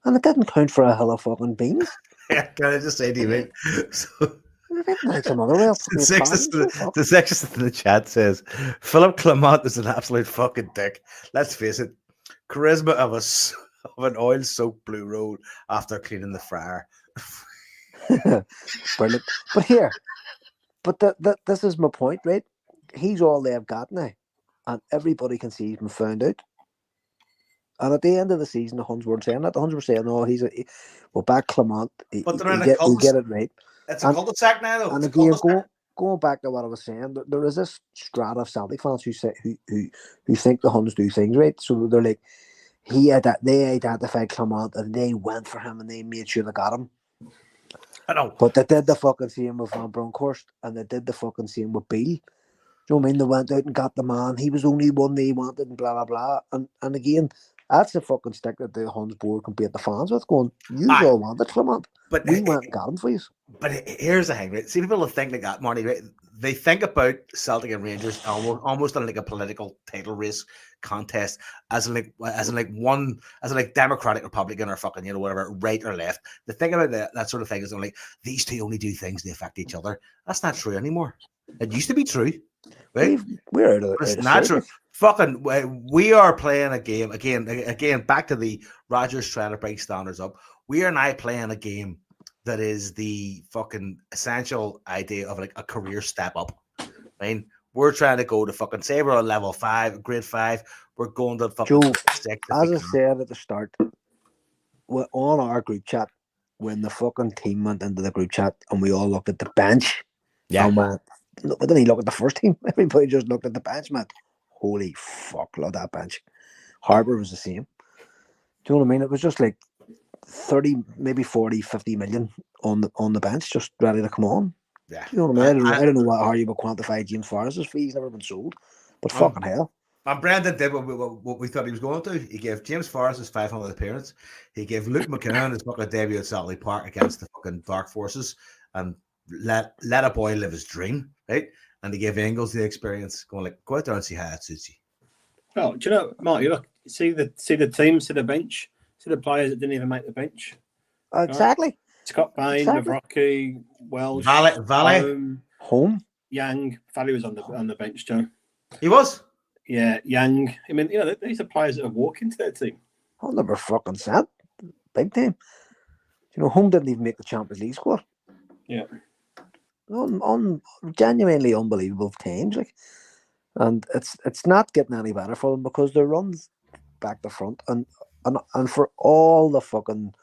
[SPEAKER 3] and it didn't count for a hill of fucking beans.
[SPEAKER 1] Yeah, can I just say to you, mate? So.
[SPEAKER 3] The
[SPEAKER 1] sexist in the chat says Philip Clement is an absolute fucking dick. Let's face it, charisma of an oil-soaked blue roll after cleaning the fryer.
[SPEAKER 3] Brilliant. But this is my point, right? he's all they've got now, and everybody can see he's been found out. And at the end of the season, the Huns weren't saying that. The Huns were saying, "No, we'll back Clement.
[SPEAKER 1] But they're in
[SPEAKER 3] He
[SPEAKER 1] a
[SPEAKER 3] get it right."
[SPEAKER 1] It's a cul-de-sac now, though.
[SPEAKER 3] And again, going back to what I was saying, there is this strata of Celtic fans who think the Huns do things right. So they're like, they identified Clement and they went for him and they made sure they got him.
[SPEAKER 1] I know.
[SPEAKER 3] But they did the fucking same with Van Bronckhorst and they did the fucking same with Beale. Do you know what I mean? They went out and got the man. He was the only one they wanted and blah, blah, blah. And again, that's the fucking stick that the Huns board can beat the fans with going, you all wanted Clement. But we went and got him for you.
[SPEAKER 1] But here's the thing, right? See, people think like that, Marty, right? They think about Celtic and Rangers almost on like a political title race contest, as in Democratic, Republican, or fucking, you know, whatever, right or left. The thing about that sort of thing is like these two only do things that affect each other. That's not true anymore. It used to be true, right?
[SPEAKER 3] We're out of
[SPEAKER 1] it's not true. Fucking, we are playing a game again. Back to the Rodgers trying to break standards up. We are now playing a game that is the fucking essential idea of like a career step up. I mean, we're trying to go to fucking, say we're on level 5, grade 5. We're going to fucking
[SPEAKER 3] Joe,
[SPEAKER 1] 6.
[SPEAKER 3] as I said at the start, we're on our group chat when the fucking team went into the group chat and we all looked at the bench.
[SPEAKER 1] Yeah.
[SPEAKER 3] And went, we didn't even look at the first team. Everybody just looked at the bench, man. Holy fuck, love that bench. Harbour was the same. Do you know what I mean? It was just like 30, maybe 40, 50 million on the bench, just ready to come on.
[SPEAKER 1] Yeah.
[SPEAKER 3] Do you know what I mean? I don't know how you would quantify James Forrest's fee. He's never been sold. But fucking hell.
[SPEAKER 1] And Brendan did what we thought he was going to. He gave James Forrest his 500th appearance. He gave Luke McKinnon his fucking debut at Saltley Park against the fucking Dark Forces, and let a boy live his dream, right? And he gave Ingles the experience, going like, go out there and see how it suits you.
[SPEAKER 2] Oh, do you know, Marty? Look, see the team, see the bench, see the players that didn't even make the bench.
[SPEAKER 3] Exactly.
[SPEAKER 2] Right? Scott Bain, Navrocki, Welsh,
[SPEAKER 1] Valle,
[SPEAKER 3] Home,
[SPEAKER 2] Yang. Valle was on the bench, Joe.
[SPEAKER 1] He was.
[SPEAKER 2] Yeah, Yang. I mean, you know, these are players that have walked into their team.
[SPEAKER 3] 100% big time. You know, Home didn't even make the Champions League squad.
[SPEAKER 2] Yeah.
[SPEAKER 3] On genuinely unbelievable times, like, and it's not getting any better for them because their runs back to front and for all the fucking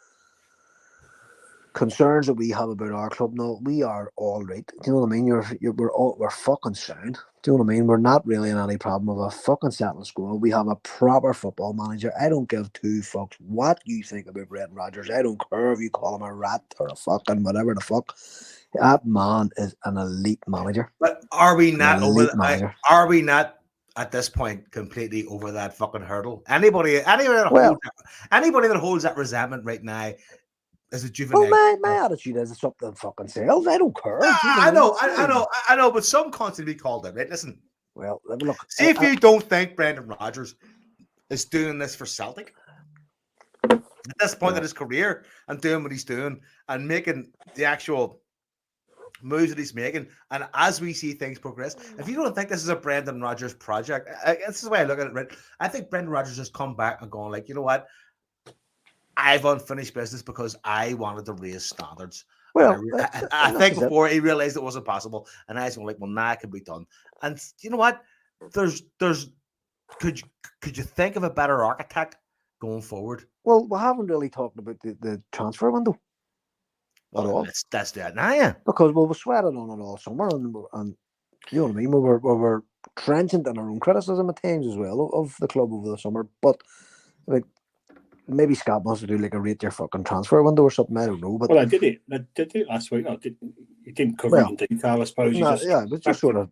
[SPEAKER 3] concerns that we have about our club, no, we are all right. Do you know what I mean? We're fucking sound. Do you know what I mean? We're not really in any problem with a fucking settled squad. We have a proper football manager. I don't give two fucks what you think about Brendan Rodgers. I don't care if you call him a rat or a fucking whatever the fuck. That man is an elite manager.
[SPEAKER 1] But are we not at this point completely over that fucking hurdle? Anybody that holds that resentment right now is a juvenile.
[SPEAKER 3] Well, my attitude is it's up to fucking sales. I don't care.
[SPEAKER 1] I know, but some constantly be called it, right? Listen.
[SPEAKER 3] Well, look.
[SPEAKER 1] See if you don't think Brendan Rodgers is doing this for Celtic at this point in his career and doing what he's doing and making the actual moves that he's making, and as we see things progress, if you don't think this is a Brendan Rodgers project, this is the way I look at it, right? I think Brendan Rodgers has come back and gone like, you know what? I've unfinished business because I wanted to raise standards. Well, I think before he realized it wasn't possible, and I was going like, well, now it can be done. And you know what? Could you think of a better architect going forward?
[SPEAKER 3] Well, we haven't really talked about the transfer window.
[SPEAKER 1] Well, that's that now, yeah.
[SPEAKER 3] Because we were sweating on it all summer, and you know what I mean. We were trenchant in our own criticism at times as well of the club over the summer. But like, maybe Scott wants to do like a rate your fucking transfer window or something. I don't know. But
[SPEAKER 2] I did it last week. You didn't cover it in detail, I suppose.
[SPEAKER 3] It was just sort of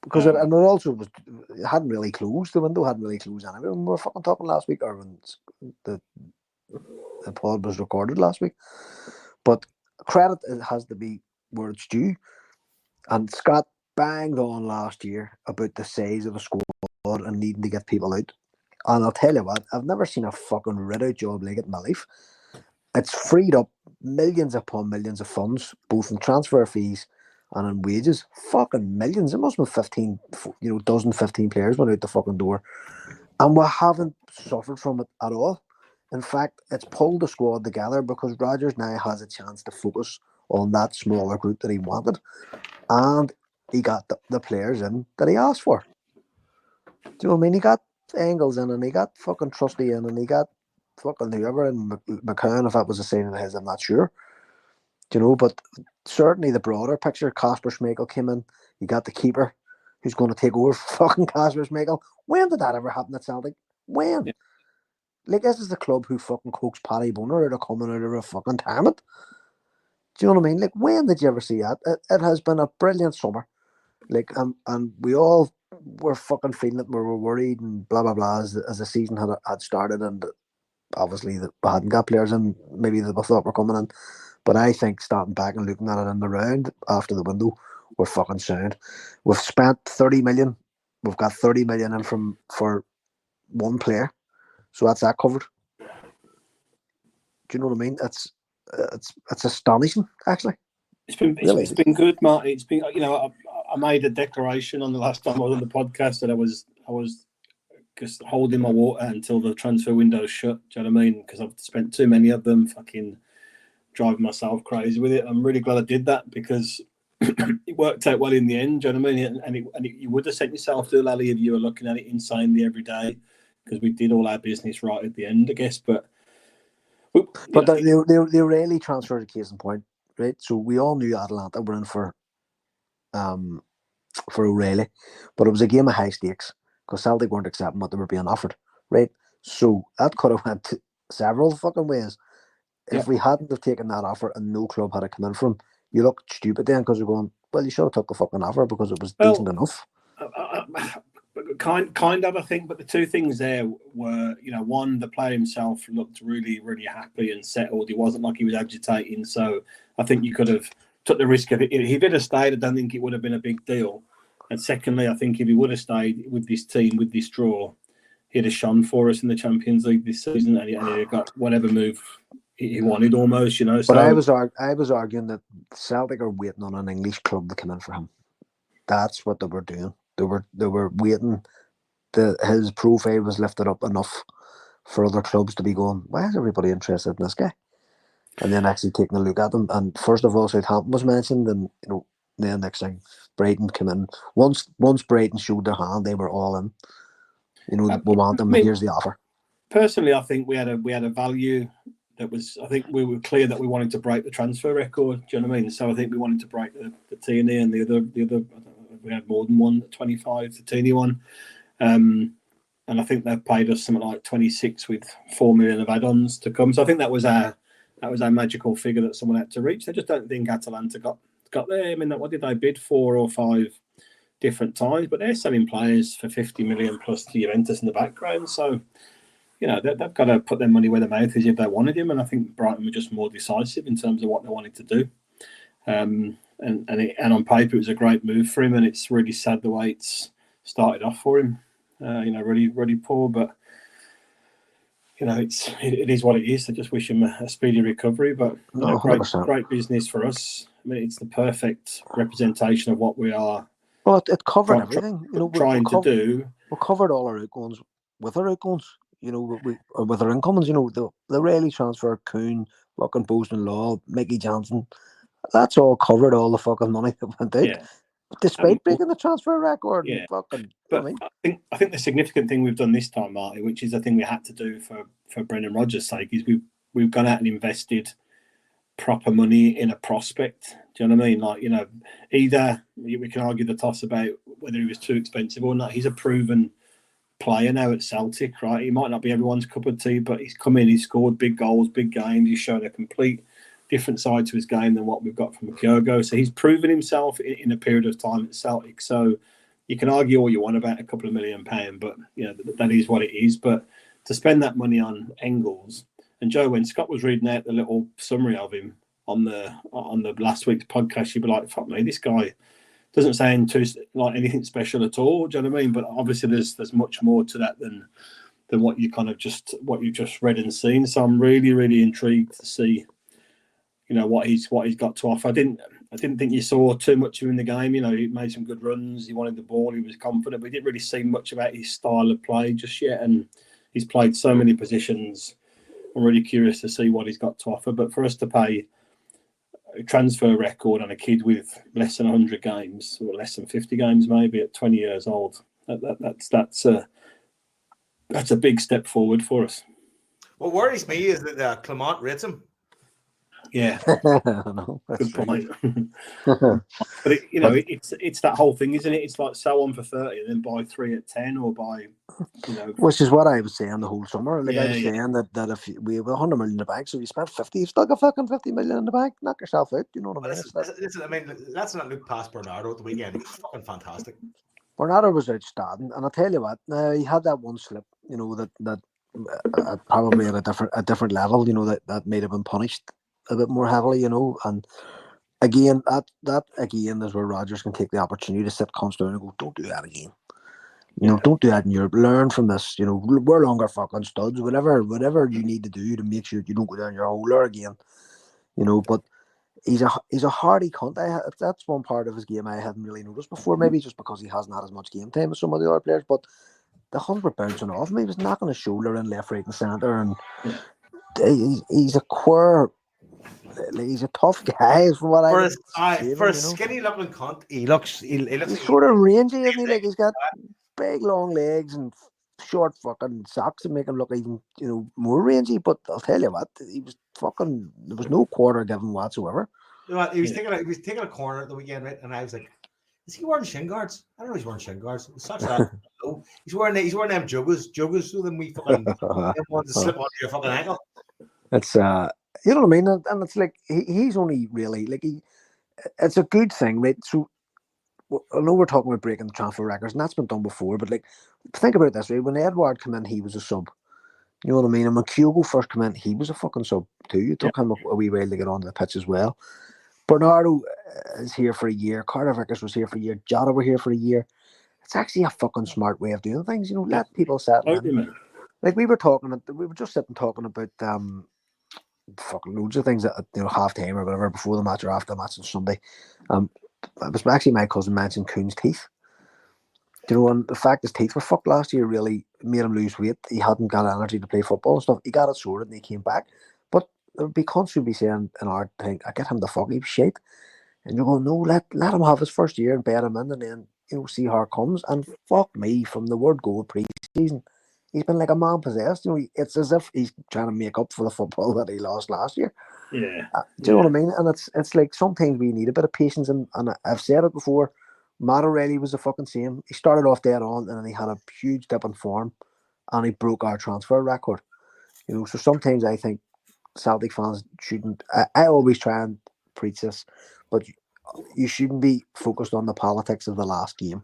[SPEAKER 3] because it also hadn't really closed. The window hadn't really closed anyway. We were fucking talking last week, or when the pod was recorded last week. But credit has to be where it's due. And Scott banged on last year about the size of the squad and needing to get people out. And I'll tell you what, I've never seen a fucking rid-out job like it in my life. It's freed up millions upon millions of funds, both in transfer fees and in wages. Fucking millions. It must have been 15 players went out the fucking door. And we haven't suffered from it at all. In fact, it's pulled the squad together because Rodgers now has a chance to focus on that smaller group that he wanted. And he got the players in that he asked for. Do you know what I mean? He got Engels in, and he got fucking Trusty in, and he got fucking whoever in McCann. If that was a signing of his, I'm not sure. Do you know? But certainly the broader picture, Kasper Schmeichel came in. You got the keeper who's going to take over fucking Kasper Schmeichel. When did that ever happen at Celtic? When?
[SPEAKER 2] Yeah.
[SPEAKER 3] Like, this is the club who fucking coaxed Paddy Boner out of coming out of a fucking retirement. Do you know what I mean? Like, when did you ever see that? It has been a brilliant summer. Like, and we all were fucking feeling it. We were worried and blah, blah, blah as the season had started. And obviously, we hadn't got players in maybe that we thought were coming in. But I think starting back and looking at it in the round after the window, we're fucking sound. We've spent 30 million. We've got 30 million in for one player. So that's that covered. Do you know what I mean? It's astonishing, actually.
[SPEAKER 2] It's been good, Marty. It's been, you know, I made a declaration on the last time I was on the podcast that I was just holding my water until the transfer window's shut. Do you know what I mean? Because I've spent too many of them fucking driving myself crazy with it. I'm really glad I did that because it worked out well in the end. Do you know what I mean? And you would have sent yourself to Lally if you were looking at it insanely every day because we did all our business right at the end, I guess. But
[SPEAKER 3] the O'Reilly transfer is a case in point, right? So we all knew Atalanta were in for O'Reilly, but it was a game of high stakes because Celtic weren't accepting what they were being offered, right? So that could have went several fucking ways. If we hadn't have taken that offer and no club had come in for him, you look stupid then because you're going, well, you should have took the fucking offer because it was decent enough.
[SPEAKER 2] Kind of, I think. But the two things there were, you know, one, the player himself looked really, really happy and settled. He wasn't like he was agitating. So I think you could have took the risk of it. If he'd have stayed, I don't think it would have been a big deal. And secondly, I think if he would have stayed with this team, with this draw, he'd have shone for us in the Champions League this season and he'd have got whatever move he wanted almost, you know.
[SPEAKER 3] But I was arguing that Celtic are waiting on an English club to come in for him. That's what they were doing. They were waiting. His profile was lifted up enough for other clubs to be going, why is everybody interested in this guy? And then actually taking a look at him. And first of all, Southampton was mentioned, and you know, then next thing, Brighton came in. Once Brighton showed their hand, they were all in. You know, we want them. Here's the offer.
[SPEAKER 2] Personally, I think we had a value that was. I think we were clear that we wanted to break the transfer record. Do you know what I mean? So I think we wanted to break the Tierney and the other. I don't know if we had more than one, 25, the Tierney one. And I think they've paid us something like 26 with 4 million of add-ons to come. So I think that was our magical figure that someone had to reach. I just don't think Atalanta got there. I mean, what did they bid 4 or 5 different times? But they're selling players for 50 million plus to Juventus in the background. So, you know, they've got to put their money where their mouth is if they wanted him. And I think Brighton were just more decisive in terms of what they wanted to do. And on paper, it was a great move for him. And it's really sad the way it's started off for him. You know, really, really poor. But you know, it is what it is. I just wish him a speedy recovery. But you know, great business for us. I mean, it's the perfect representation of what we are.
[SPEAKER 3] Well, it covered everything. You know,
[SPEAKER 2] trying to do.
[SPEAKER 3] We covered all our outgoings with our outgoings. You know, with our incomings. You know, the Rayleigh transfer, Kuhn, fucking Bozeman Law, Mickey Johnson. That's all covered. All the fucking money that went out.
[SPEAKER 2] Yeah.
[SPEAKER 3] Despite breaking the transfer record,
[SPEAKER 2] yeah.
[SPEAKER 3] Fucking.
[SPEAKER 2] But I think the significant thing we've done this time, Marty, which is the thing we had to do for Brendan Rodgers' sake, is we've gone out and invested proper money in a prospect. Do you know what I mean? Like, you know, either we can argue the toss about whether he was too expensive or not. He's a proven player now at Celtic, right? He might not be everyone's cup of tea, but he's come in, he's scored big goals, big games. He's shown a complete different side to his game than what we've got from Kyogo. So he's proven himself in a period of time at Celtic. So you can argue all you want about a couple of £1 million, but you know that is what it is. But to spend that money on Engels, and Joe, when Scott was reading out the little summary of him on the last week's podcast, you'd be like, "Fuck me, this guy doesn't sound too like anything special at all." Do you know what I mean? But obviously, there's much more to that than what you kind of just read and seen. So I'm really, really intrigued to see, you know, what he's got to offer. I didn't think you saw too much of him in the game. You know, he made some good runs. He wanted the ball. He was confident. But we didn't really see much about his style of play just yet. And he's played so many positions. I'm really curious to see what he's got to offer. But for us to pay, transfer record on a kid with less than 100 games or less than 50 games, maybe at 20 years old. That's a big step forward for us.
[SPEAKER 1] What worries me is that Clement rates him.
[SPEAKER 2] Yeah,
[SPEAKER 3] no,
[SPEAKER 2] good point.
[SPEAKER 3] but
[SPEAKER 2] it's that whole thing, isn't it? It's like sell one for 30 and then buy 3 at 10, or buy,
[SPEAKER 3] which is what I was saying the whole summer. Like I was saying that if we have 100 million in the bank, so you spent 50, you've still got fucking 50 million in the bank. Knock yourself out. You know what I mean?
[SPEAKER 1] Listen, I mean, let's not look past Bernardo at the weekend. He was fucking fantastic.
[SPEAKER 3] Bernardo was outstanding, and I'll tell you what. Now he had that one slip, that probably at a different level, that may have been punished a bit more heavily, and again, that again is where Rodgers can take the opportunity to sit constantly and go, don't do that again. Don't do that in Europe. Learn from this. We're longer fucking studs. Whatever you need to do to make sure you don't go down your hole again. But he's a hardy cunt. That's one part of his game I hadn't really noticed before. Maybe just because he hasn't had as much game time as some of the other players. But the Huns were bouncing off him. He was knocking his shoulder in left, right, and centre, and he's a queer. He's a tough guy. From what
[SPEAKER 1] for a skinny looking cunt, he looks
[SPEAKER 3] he's sort of rangy, isn't he? Like he's got big long legs and short fucking socks that make him look even more rangy. But I'll tell you what, he was fucking. There was no quarter given whatsoever.
[SPEAKER 1] You know what? He was taking a corner at the weekend, right? And I was like, is he wearing shin guards? I don't know. He's wearing shin guards. Such that. He's wearing them joggers, so then we fucking want to slip onto your fucking ankle.
[SPEAKER 3] It's you know what I mean, and it's like he's only really like it's a good thing, right? So I know we're talking about breaking the transfer records, and that's been done before. But like, think about it this way: when Edward came in, he was a sub. You know what I mean? And when Kyogo first came in, he was a fucking sub too. You took him a wee while to get onto the pitch as well. Bernardo is here for a year. Carter Vickers was here for a year. Jota were here for a year. It's actually a fucking smart way of doing things. Let people settle in. Like we were just sitting talking about fucking loads of things at half time or whatever before the match or after the match on Sunday. It was actually my cousin mentioned Kuhn's teeth. And the fact his teeth were fucked last year really made him lose weight. He hadn't got energy to play football and stuff. He got it sorted and he came back. But there would be constantly saying in our thing, I get him the fuck, he was shit. And you're going, no, let him have his first year and bet him in, and then see how it comes. And fuck me, from the word go pre-season, he's been like a man possessed. It's as if he's trying to make up for the football that he lost last year.
[SPEAKER 2] Yeah.
[SPEAKER 3] Do you know what I mean? And it's like sometimes we need a bit of patience. And I've said it before, Matt O'Reilly was the fucking same. He started off dead on, and then he had a huge dip in form, and he broke our transfer record. So sometimes I think Celtic fans shouldn't. I always try and preach this, but you shouldn't be focused on the politics of the last game.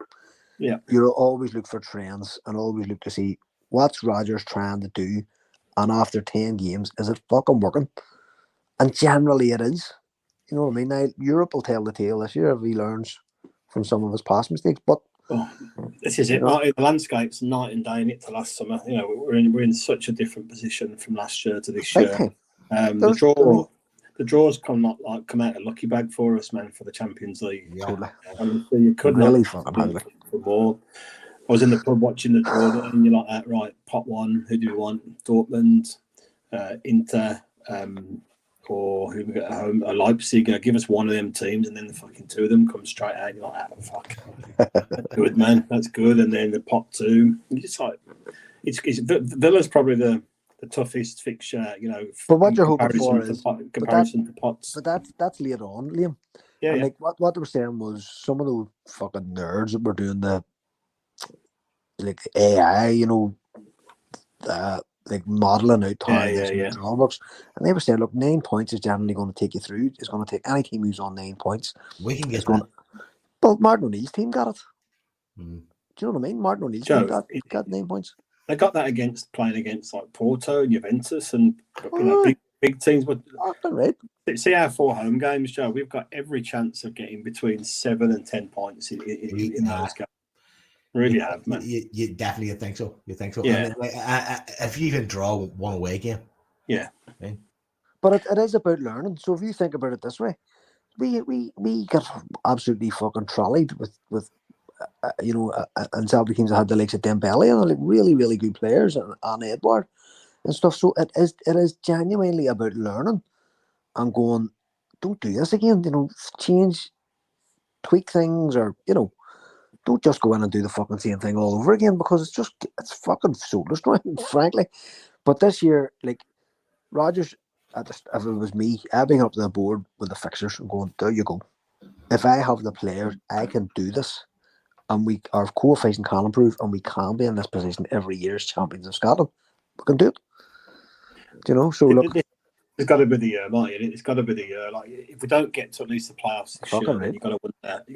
[SPEAKER 2] Yeah,
[SPEAKER 3] you always look for trends and always look to see what's Rodgers trying to do, and after 10 games, is it fucking working? And generally, it is. You know what I mean? Now, Europe will tell the tale this year if he learns from some of his past mistakes. But
[SPEAKER 2] this is it. The landscape's night and day in it to last summer. We're in such a different position from last year to this year. The draws come out a lucky bag for us, man, for the Champions League.
[SPEAKER 3] Yeah. Totally.
[SPEAKER 2] Honestly, you could
[SPEAKER 3] really fucking hungry
[SPEAKER 2] for more. I was in the pub watching the draw, and you're like that, right? Pot one. Who do we want? Dortmund, Inter, or who we got at home? Leipzig. Give us one of them teams, and then the fucking two of them come straight out. You're like, fuck, that's good, man. That's good. And then the pot two. It's like it's Villa's probably the toughest fixture,
[SPEAKER 3] But what you're hoping for is
[SPEAKER 2] comparison to pots.
[SPEAKER 3] But that's later on, Liam.
[SPEAKER 2] Yeah,
[SPEAKER 3] Like what they were saying was some of the fucking nerds that were doing the AI, like modelling out how this all works, and they were saying, look, 9 points is generally going to take you through. It's going to take any team who's on 9 points.
[SPEAKER 1] We can get that.
[SPEAKER 3] Well, Martin O'Neill's team got it.
[SPEAKER 1] Mm.
[SPEAKER 3] Do you know what I mean? Martin O'Neill's team got 9 points.
[SPEAKER 2] They got that playing against like Porto and Juventus and big teams. But
[SPEAKER 3] right.
[SPEAKER 2] See our 4 home games, Joe. We've got every chance of getting between 7 and 10 points in those games. Really have, man.
[SPEAKER 1] You definitely think so. You think so?
[SPEAKER 2] Yeah.
[SPEAKER 1] If you even draw one away game.
[SPEAKER 2] Yeah.
[SPEAKER 1] Okay.
[SPEAKER 3] But it is about learning. So if you think about it this way, we got absolutely fucking trolleyed with and Celtic teams that had the likes of Dembele and like really, really good players and Edward and stuff. So it is genuinely about learning and going, don't do this again. You know, change, tweak things, or don't just go in and do the fucking same thing all over again, because it's fucking soul destroying, frankly. But this year, like Rodgers, if it was me, I'd be up to the board with the fixers and going, there you go. If I have the players, I can do this. And our coefficient can improve, and we can be in this position every year as champions of Scotland. We can do it. So look.
[SPEAKER 2] It's got to be the year, Marty. It's got to be the year. Like, if we don't get to at least the playoffs this year, then you got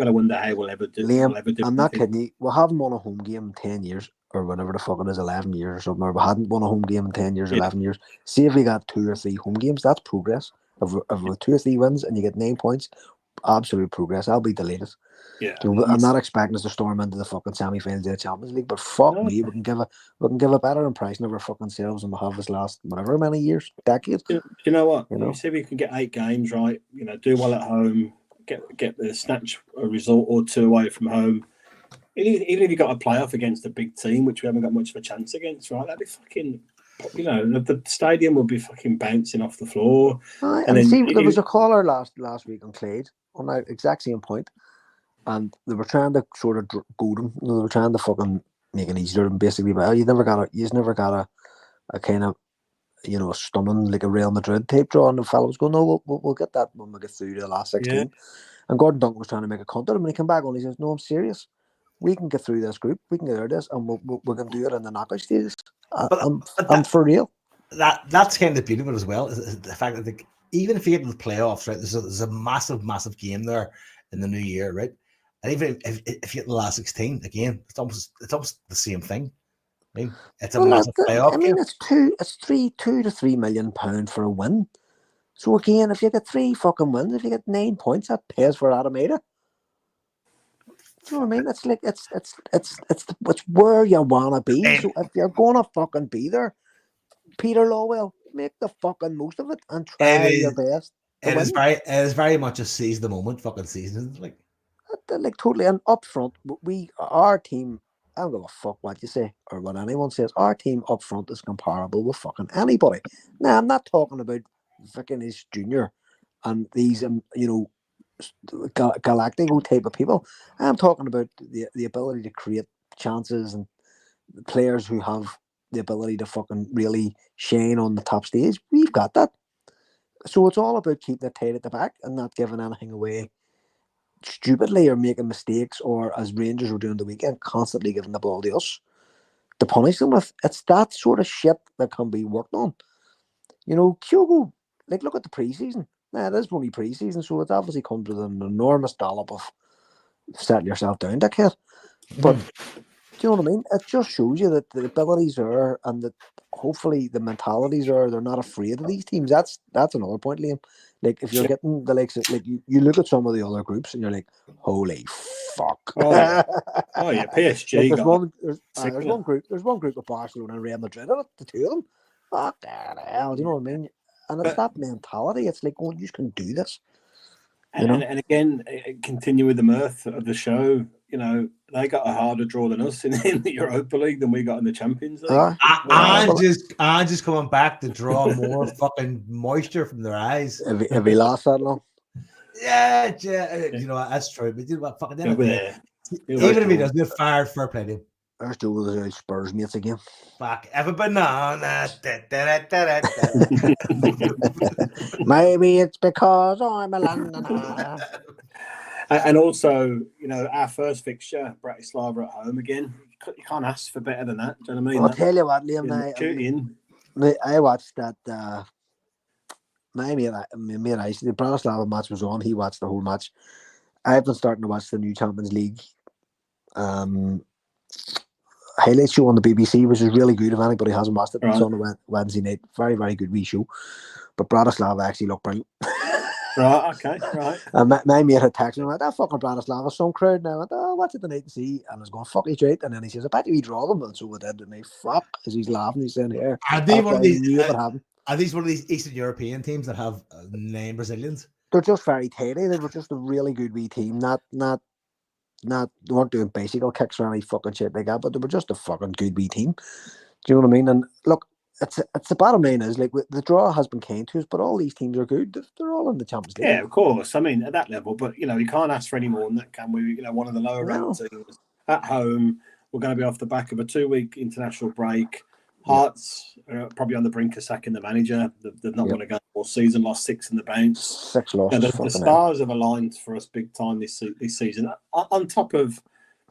[SPEAKER 2] to wonder how we'll ever do.
[SPEAKER 3] Liam, I'm not kidding you. We haven't won a home game in 10 years, or whatever the fuck it is, 11 years or something. Or we hadn't won a home game in 10 years, 11 years. See if we got 2 or 3 home games, that's progress. If we 2 or 3 wins and you get 9 points, absolute progress. I'll be delighted.
[SPEAKER 2] Yeah,
[SPEAKER 3] I'm not expecting us to storm into the fucking semi-finals of the Champions League, but fuck me, we can give a better impression of our fucking selves than we have this last whatever many years, decades.
[SPEAKER 2] You know what? See if we can get 8 games right. Do well at home, get the snatch a result or 2 away from home. Even if you got a playoff against a big team, which we haven't got much of a chance against, right? That'd be fucking. The stadium will be fucking bouncing off the floor.
[SPEAKER 3] And then see, there was a caller last week on Clade on that exact same point. And they were trying to sort of goad him. They were trying to fucking make it easier. And basically, you never got a kind of, a stunning, like a Real Madrid type draw. And the fellow was going, no, we'll get that when we get through to the last 16. Yeah. And Gordon Duncan was trying to make a counter. And when he came back on, he says, no, I'm serious. We can get through this group. We can get out of this. And we can do it in the knockout stages. I'm for real.
[SPEAKER 1] That's kind of beautiful as well. Is the fact that even if you get to the playoffs, right, there's a massive, massive game there in the new year, right? And even if you get the last 16 again, it's almost the same thing. I mean, it's a massive playoff game.
[SPEAKER 3] It's 2 to 3 million pound for a win. So again, if you get 3 fucking wins, if you get 9 points, that pays for Alameda. Do you know what I mean? It's like it's where you wanna be. So if you're gonna fucking be there, Peter Lowell, make the fucking most of it and try your best.
[SPEAKER 1] It is very much a seize the moment fucking season,
[SPEAKER 3] like totally. And up front, our team, I don't give a fuck what you say or what anyone says. Our team up front is comparable with fucking anybody. Now, I'm not talking about fucking his junior and these galactical type of people. I'm talking about the ability to create chances and players who have the ability to fucking really shine on the top stage. We've got that. So it's all about keeping it tight at the back and not giving anything away stupidly or making mistakes, or as Rangers were doing the weekend, constantly giving the ball to us to punish them with. It's that sort of shit that can be worked on. Kyogo, like, look at the preseason. Now, it is only preseason, so it's obviously comes with an enormous dollop of setting yourself down, dickhead. But do you know what I mean? It just shows you that the abilities are, and that hopefully the mentalities are. They're not afraid of these teams. That's another point, Liam. Like, if you're getting the likes of, like, you look at some of the other groups and you're like, holy fuck.
[SPEAKER 2] Oh yeah, PSG.
[SPEAKER 3] Like, there's one group of Barcelona and Real Madrid in it, the two of them. Fuck the hell, do you know what I mean? And it's that mentality. It's like, oh, you just can do this.
[SPEAKER 2] And again, continue with the mirth of the show. They got a harder draw than us in the Europa League than we got in the Champions League.
[SPEAKER 1] I'm just coming back to draw more fucking moisture from their eyes.
[SPEAKER 3] Have we lost that long?
[SPEAKER 1] Yeah, that's true. But fucking even if he doesn't get fired, fair play to him.
[SPEAKER 3] There's two of those Spurs mates again.
[SPEAKER 1] Fuck, have a banana.
[SPEAKER 3] Maybe it's because I'm a Londoner.
[SPEAKER 2] And also, our first fixture, Bratislava at home again. You can't ask for better than that. Do you know what I mean?
[SPEAKER 3] I'll tell you what, Liam. I watched that. My mate, the Bratislava match was on. He watched the whole match. I've been starting to watch the new Champions League highlight show on the BBC, which is really good. If anybody hasn't watched it, it's on a Wednesday night. Very, very good wee show. But Bratislava actually looked brilliant.
[SPEAKER 2] Right, okay, right.
[SPEAKER 3] And my mate had texted me, like, that fucking Bratislava, some crowd now. I went, oh, what's it tonight to see? And I was going, fuck, he's right. And then he says, I bet we draw them. And so we did. And he, fuck, as he's laughing, he's saying, here.
[SPEAKER 1] Are these one of these Eastern European teams that have name Brazilians?
[SPEAKER 3] They're just very tidy. They were just a really good wee team. They weren't doing bicycle kicks or any fucking shit like that, but they were just a fucking good wee team. Do you know what I mean? And look, it's the bottom line is like the draw has been kind to us, but all these teams are good. They're all in the Champions League.
[SPEAKER 2] Yeah, of course. I mean, at that level, but you can't ask for any more than that, can we? One of the lower ranked teams at home. We're going to be off the back of a 2-week international break. Hearts are probably on the brink of sacking the manager. They've not won a game all season, lost 6 in the bounce.
[SPEAKER 3] 6 losses.
[SPEAKER 2] The stars have aligned for us big time this season. On top of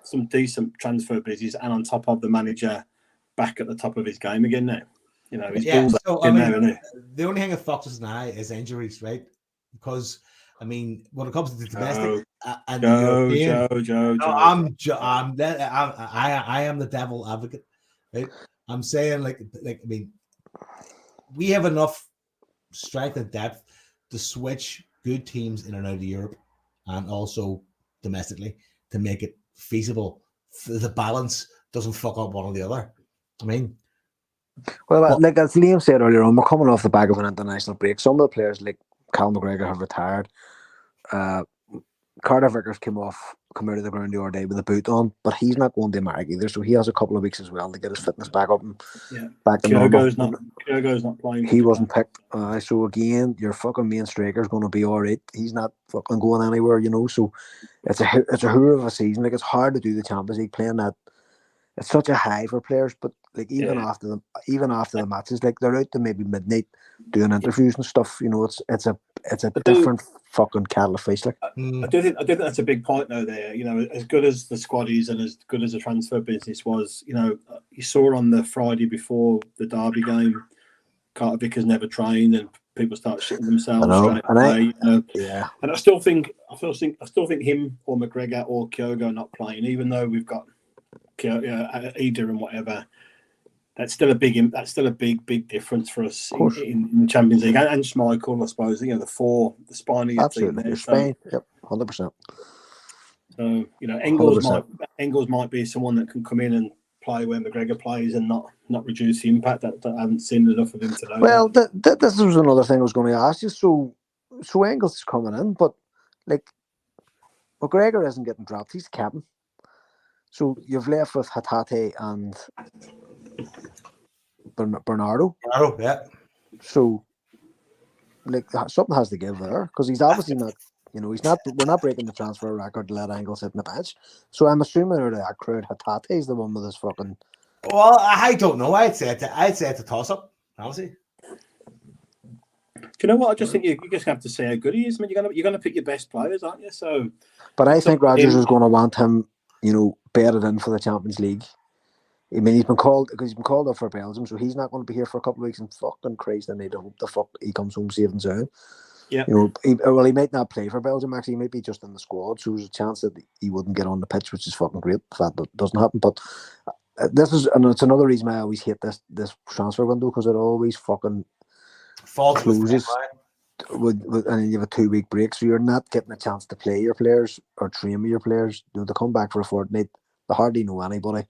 [SPEAKER 2] some decent transfer business and on top of the manager back at the top of his game again now. He's
[SPEAKER 1] the only thing that fucks us now is injuries, right? Because when it comes to the domestic and the European, I am the devil advocate, right? I'm saying we have enough strength and depth to switch good teams in and out of Europe and also domestically to make it feasible. The balance doesn't fuck up one or the other.
[SPEAKER 3] Well, like as Liam said earlier on, we're coming off the back of an international break. Some of the players like Cal McGregor have retired. Carter Vickers come out of the ground the other day with a boot on, but he's not going to America either, so he has a couple of weeks as well to get his fitness back up and back to normal.
[SPEAKER 2] Kyogo's not playing.
[SPEAKER 3] He wasn't picked. So again, your fucking main striker is going to be all right. He's not fucking going anywhere, So it's a hoor of a season. Like, it's hard to do the Champions League playing that. It's such a high for players, but like even after the matches, like they're out to maybe midnight doing interviews and stuff. It's a different fucking kettle of fish. Like,
[SPEAKER 2] I do think that's a big point though. There, as good as the squad is and as good as the transfer business was, you saw on the Friday before the Derby game, Carter Vickers never trained and people start shitting themselves straight away. And I still think him or McGregor or Kyogo not playing, even though we've got Eder and whatever. That's still a big difference for us in the Champions League and Schmeichel, I suppose. The spiny.
[SPEAKER 3] Absolutely, Spain. Yep, 100%.
[SPEAKER 2] So Engels might be someone that can come in and play where McGregor plays and not reduce the impact. That I haven't seen enough of him to know.
[SPEAKER 3] Well, this was another thing I was going to ask you. So Engels is coming in, but like McGregor isn't getting dropped. He's the captain. So you've left with Hatate and Bernardo.
[SPEAKER 1] Yeah.
[SPEAKER 3] So, like, something has to give there because he's obviously not. He's not. We're not breaking the transfer record to let Engels sit in the bench. So I'm assuming that crowd Hatate is the one with his fucking.
[SPEAKER 1] Well, I don't know. I'd say it's a toss up. Honestly.
[SPEAKER 2] Do you know what? I just think you just have to say how good he is. I mean, you're gonna pick your best players, aren't you? So.
[SPEAKER 3] But I think Rodgers is going to want him, bedded in for the Champions League. I mean, he's been called up for Belgium, so he's not going to be here for a couple of weeks. And fucking Christ, I need to hope the fuck he comes home safe and sound.
[SPEAKER 2] Yeah.
[SPEAKER 3] He might not play for Belgium. Actually, he might be just in the squad. So there's a chance that he wouldn't get on the pitch, which is fucking great. If that doesn't happen, but it's another reason why I always hate this transfer window because it always fucking closes. And you have a 2-week break, so you're not getting a chance to play your players or train with your players. They come back for a fortnight. They hardly know anybody.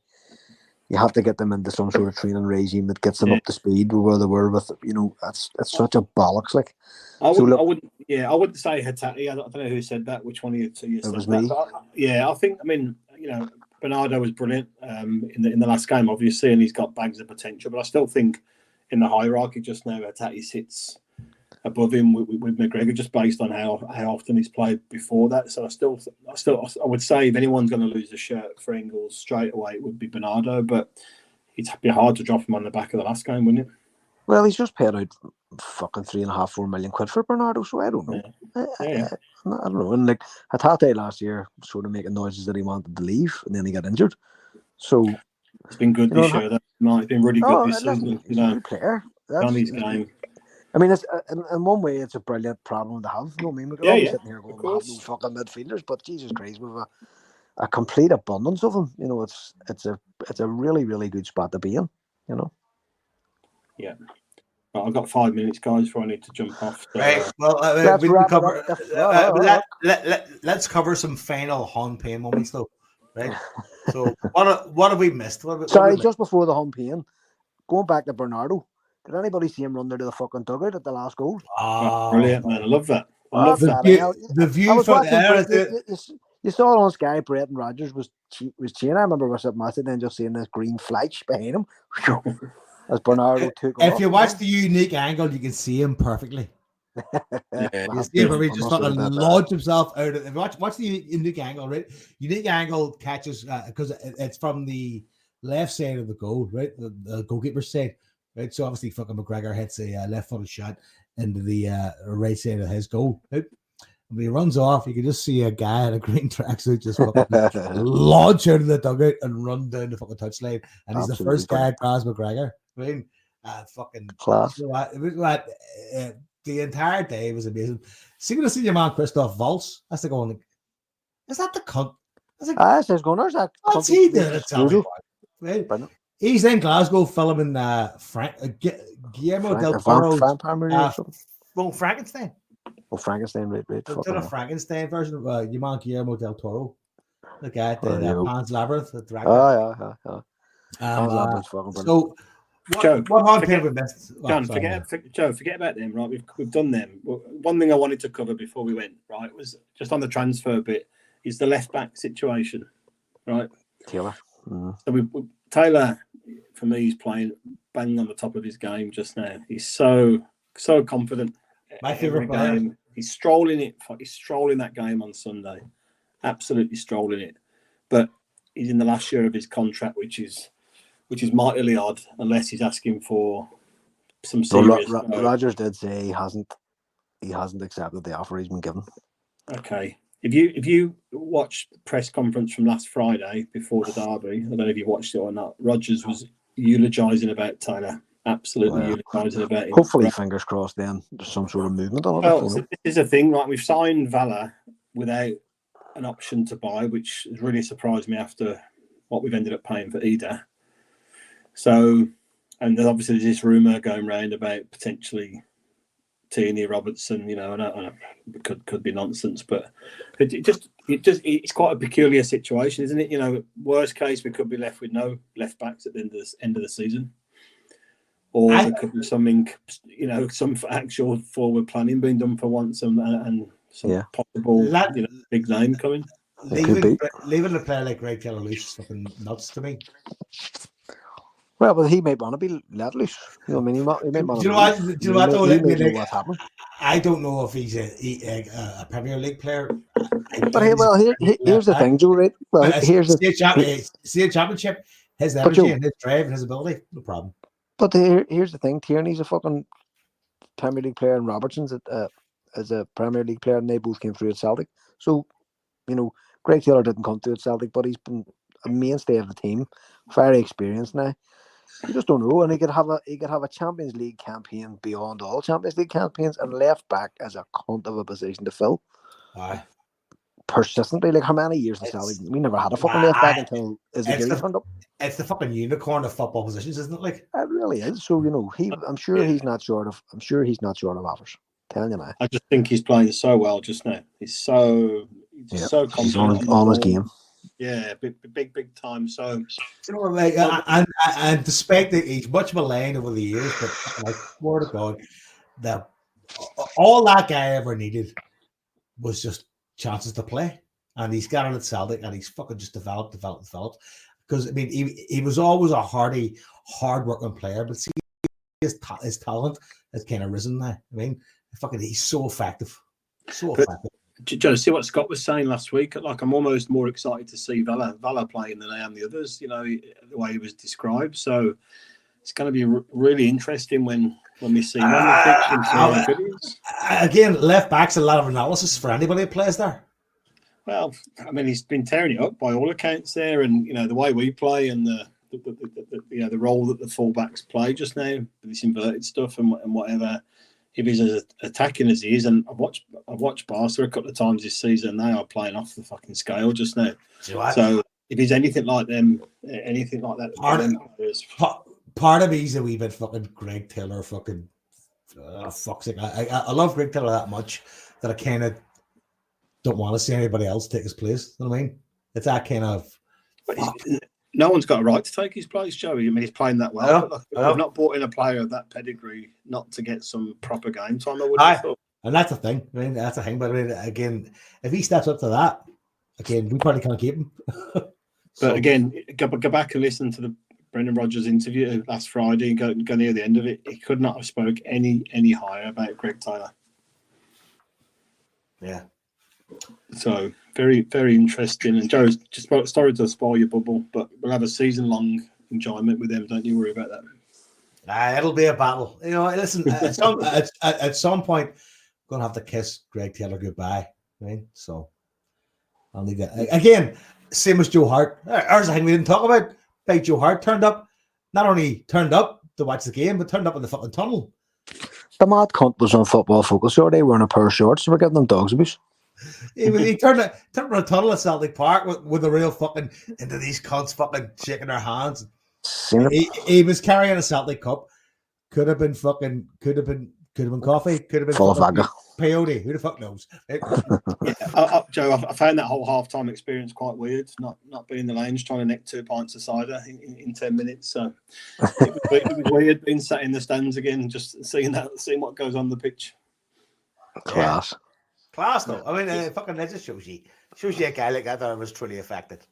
[SPEAKER 3] You have to get them into some sort of training regime that gets them up to speed with where they were with. It's such a bollocks. Like,
[SPEAKER 2] I wouldn't say Hatate. I don't know who said that. Which one of you two you said?
[SPEAKER 3] It was me.
[SPEAKER 2] I think. Bernardo was brilliant in the last game, obviously, and he's got bags of potential. But I still think in the hierarchy just now, Hatate sits above him with McGregor, just based on how often he's played before that. So I would say if anyone's going to lose the shirt for Engels straight away, it would be Bernardo. But it'd be hard to drop him on the back of the last game, wouldn't it?
[SPEAKER 3] Well, he's just paid out fucking 3.5-4 million quid for Bernardo, so I don't know. I don't know. And like Hatate last year, sort of making noises that he wanted to leave, and then he got injured. So
[SPEAKER 2] it's been good this year. He's been really good this season.
[SPEAKER 3] He's a good player.
[SPEAKER 2] On his game.
[SPEAKER 3] I mean, it's in one way, it's a brilliant problem to have. We could always sitting here going, "We have no fucking midfielders," but Jesus Christ, we've a complete abundance of them. It's a really, really good spot to be in.
[SPEAKER 2] Yeah. I've got 5 minutes, guys, before I need to jump off. So,
[SPEAKER 1] right. Well, let's cover some final home pain moments, though. Right. So, what have we missed?
[SPEAKER 3] Just before the home pain, going back to Bernardo. Did anybody see him run there to the fucking dugout at the last goal?
[SPEAKER 2] Brilliant, man. I love that.
[SPEAKER 1] The view from there.
[SPEAKER 3] You saw it on Sky. Brendan Rodgers was cheering. I remember was at Marty then just seeing this green flash behind him. as Bernardo took
[SPEAKER 1] If
[SPEAKER 3] off.
[SPEAKER 1] you watch the unique angle, you can see him perfectly. You see him where he just fucking launched himself out of. Watch the unique angle, right? Unique angle catches because it's from the left side of the goal, right? The goalkeeper's side, right? So obviously, fucking McGregor hits a left-footed shot into the right side of his goal. Right? When he runs off, you can just see a guy in a green tracksuit just fucking launch out of the dugout and run down the fucking touchline, and he's the first guy across McGregor. I mean, fucking
[SPEAKER 3] class.
[SPEAKER 1] You know, it was like the entire day was amazing. See when I see your man Christoph Waltz, I was like, going, is that the cunt? I was like,
[SPEAKER 3] that's his gunner.
[SPEAKER 1] What's he doing at Celtic? Right? He's in Glasgow filming Guillermo del Toro's Frankenstein.
[SPEAKER 3] Oh, Frankenstein, right.
[SPEAKER 1] The Frankenstein version of your man Guillermo del Toro. The guy at the Pan's Labyrinth, the dragon.
[SPEAKER 3] Yeah. Pan's Labyrinth, fucking brilliant.
[SPEAKER 1] So,
[SPEAKER 2] Joe,
[SPEAKER 1] forget
[SPEAKER 2] about them, right? We've done them. One thing I wanted to cover before we went, right, was just on the transfer bit, is the left back situation, right?
[SPEAKER 3] Taylor.
[SPEAKER 2] So Taylor, for me, he's playing bang on the top of his game just now. He's so confident.
[SPEAKER 1] My favorite game.
[SPEAKER 2] He's strolling it. He's strolling that game on Sunday, absolutely strolling it. But he's in the last year of his contract, which is mightily odd, unless he's asking for some serious.
[SPEAKER 3] Rodgers did say he hasn't accepted the offer he's been given.
[SPEAKER 2] Okay, if you watched the press conference from last Friday before the derby, I don't know if you watched it or not. Rodgers was eulogising about Taylor, absolutely eulogising about him.
[SPEAKER 3] Hopefully, fingers crossed. Then there's some sort of movement on it.
[SPEAKER 2] Well, this is a thing, right? We've signed Valla without an option to buy, which has really surprised me after what we've ended up paying for Ida. So, and then obviously there's this rumour going around about potentially Tierney, Robertson. You know, and it could be nonsense, but it's quite a peculiar situation, isn't it? You know, worst case we could be left with no left backs at the end of the season, or there could be something, you know, some actual forward planning being done for once, and some possible big name coming.
[SPEAKER 1] Leaving a player like Greg Taylor loose is fucking nuts to me.
[SPEAKER 3] Well, but he might want to be let loose. You know what I mean? He might want
[SPEAKER 1] to. Do you know what? What's happening? I don't know if he's a Premier League player.
[SPEAKER 3] But here's the thing, Joe. Right? Well, here's
[SPEAKER 1] the championship. His energy and his drive and his ability, no problem.
[SPEAKER 3] But here's the thing: Tierney's a fucking Premier League player, and Robertson's as a Premier League player, and they both came through at Celtic. So, you know, Greg Taylor didn't come through at Celtic, but he's been a mainstay of the team, very experienced now. You just don't know, and he could have a Champions League campaign beyond all Champions League campaigns, and left back as a cunt of a position to fill.
[SPEAKER 1] Aye.
[SPEAKER 3] Persistently, like how many years in Celtic? We never had a fucking left back until Izagiri turned up.
[SPEAKER 1] It's the fucking unicorn of football positions, isn't it? Like
[SPEAKER 3] it really is. So you know, I'm sure he's not short of offers. Telling you now.
[SPEAKER 2] I just think he's playing so well just now. He's so confident.
[SPEAKER 3] He's on his game.
[SPEAKER 2] Yeah, big time. So
[SPEAKER 1] you know, like, and despite that he's much maligned over the years, but I swear to God, all that guy ever needed was just chances to play, and he's got it at Celtic, and he's fucking just developed. Because I mean, he was always a hard-working player, but see, his talent has kind of risen now. I mean, fucking, he's so effective.
[SPEAKER 2] Joe, see what Scott was saying last week? Like, I'm almost more excited to see Valla playing than I am the others, you know, the way he was described. So it's going to be really interesting when we see him on the pitch.
[SPEAKER 1] Again, left back's a lot of analysis for anybody who plays there.
[SPEAKER 2] Well, I mean, he's been tearing it up by all accounts there, and, you know, the way we play and the role that the fullbacks play just now, this inverted stuff and whatever. If he's as attacking as he is, and I've watched Barca a couple of times this season, they are playing off the fucking scale just now. So if he's anything like them, anything like that,
[SPEAKER 1] part of me is a wee bit fucking Greg Taylor fucking fuck's sake. I love Greg Taylor that much that I kind of don't want to see anybody else take his place. You know what I mean? It's that kind of.
[SPEAKER 2] No one's got a right to take his place, Joey. I mean, he's playing that well. I've not brought in a player of that pedigree not to get some proper game time. I would have thought.
[SPEAKER 1] And that's the thing. I mean, that's the thing. But I mean, again, if he steps up to that, again, we probably can't keep him.
[SPEAKER 2] But again, go back and listen to the Brendan Rodgers' interview last Friday and go near the end of it, he could not have spoke any higher about Greg Taylor.
[SPEAKER 1] Yeah.
[SPEAKER 2] So very, very interesting. And Joe, just sorry to spoil your bubble, but we'll have a season-long enjoyment with them. Don't you worry about that.
[SPEAKER 1] It'll be a battle. You know, listen, at some point, I'm going to have to kiss Greg Taylor goodbye. Right? So I'll need that. Again, same as Joe Hart. There's a thing we didn't talk about. Like Joe Hart turned up, not only turned up to watch the game, but turned up in the fucking tunnel.
[SPEAKER 3] The mad cunt was on Football Focus the other day wearing a pair of shorts. We're getting them dogs abuse.
[SPEAKER 1] He turned up a tunnel at Celtic Park with a real fucking into these cunts fucking shaking their hands. He was carrying a Celtic cup. Could have been coffee. Could have been
[SPEAKER 3] full of vodka.
[SPEAKER 1] Peyote. Who the fuck knows?
[SPEAKER 2] Joe, I found that whole halftime experience quite weird. Not being in the lounge trying to neck 2 pints of cider in 10 minutes. So it was weird being sat in the stands again, just seeing what goes on the pitch.
[SPEAKER 3] Class.
[SPEAKER 1] Yeah. Class though. I mean, fucking that just shows you a guy like that was truly affected.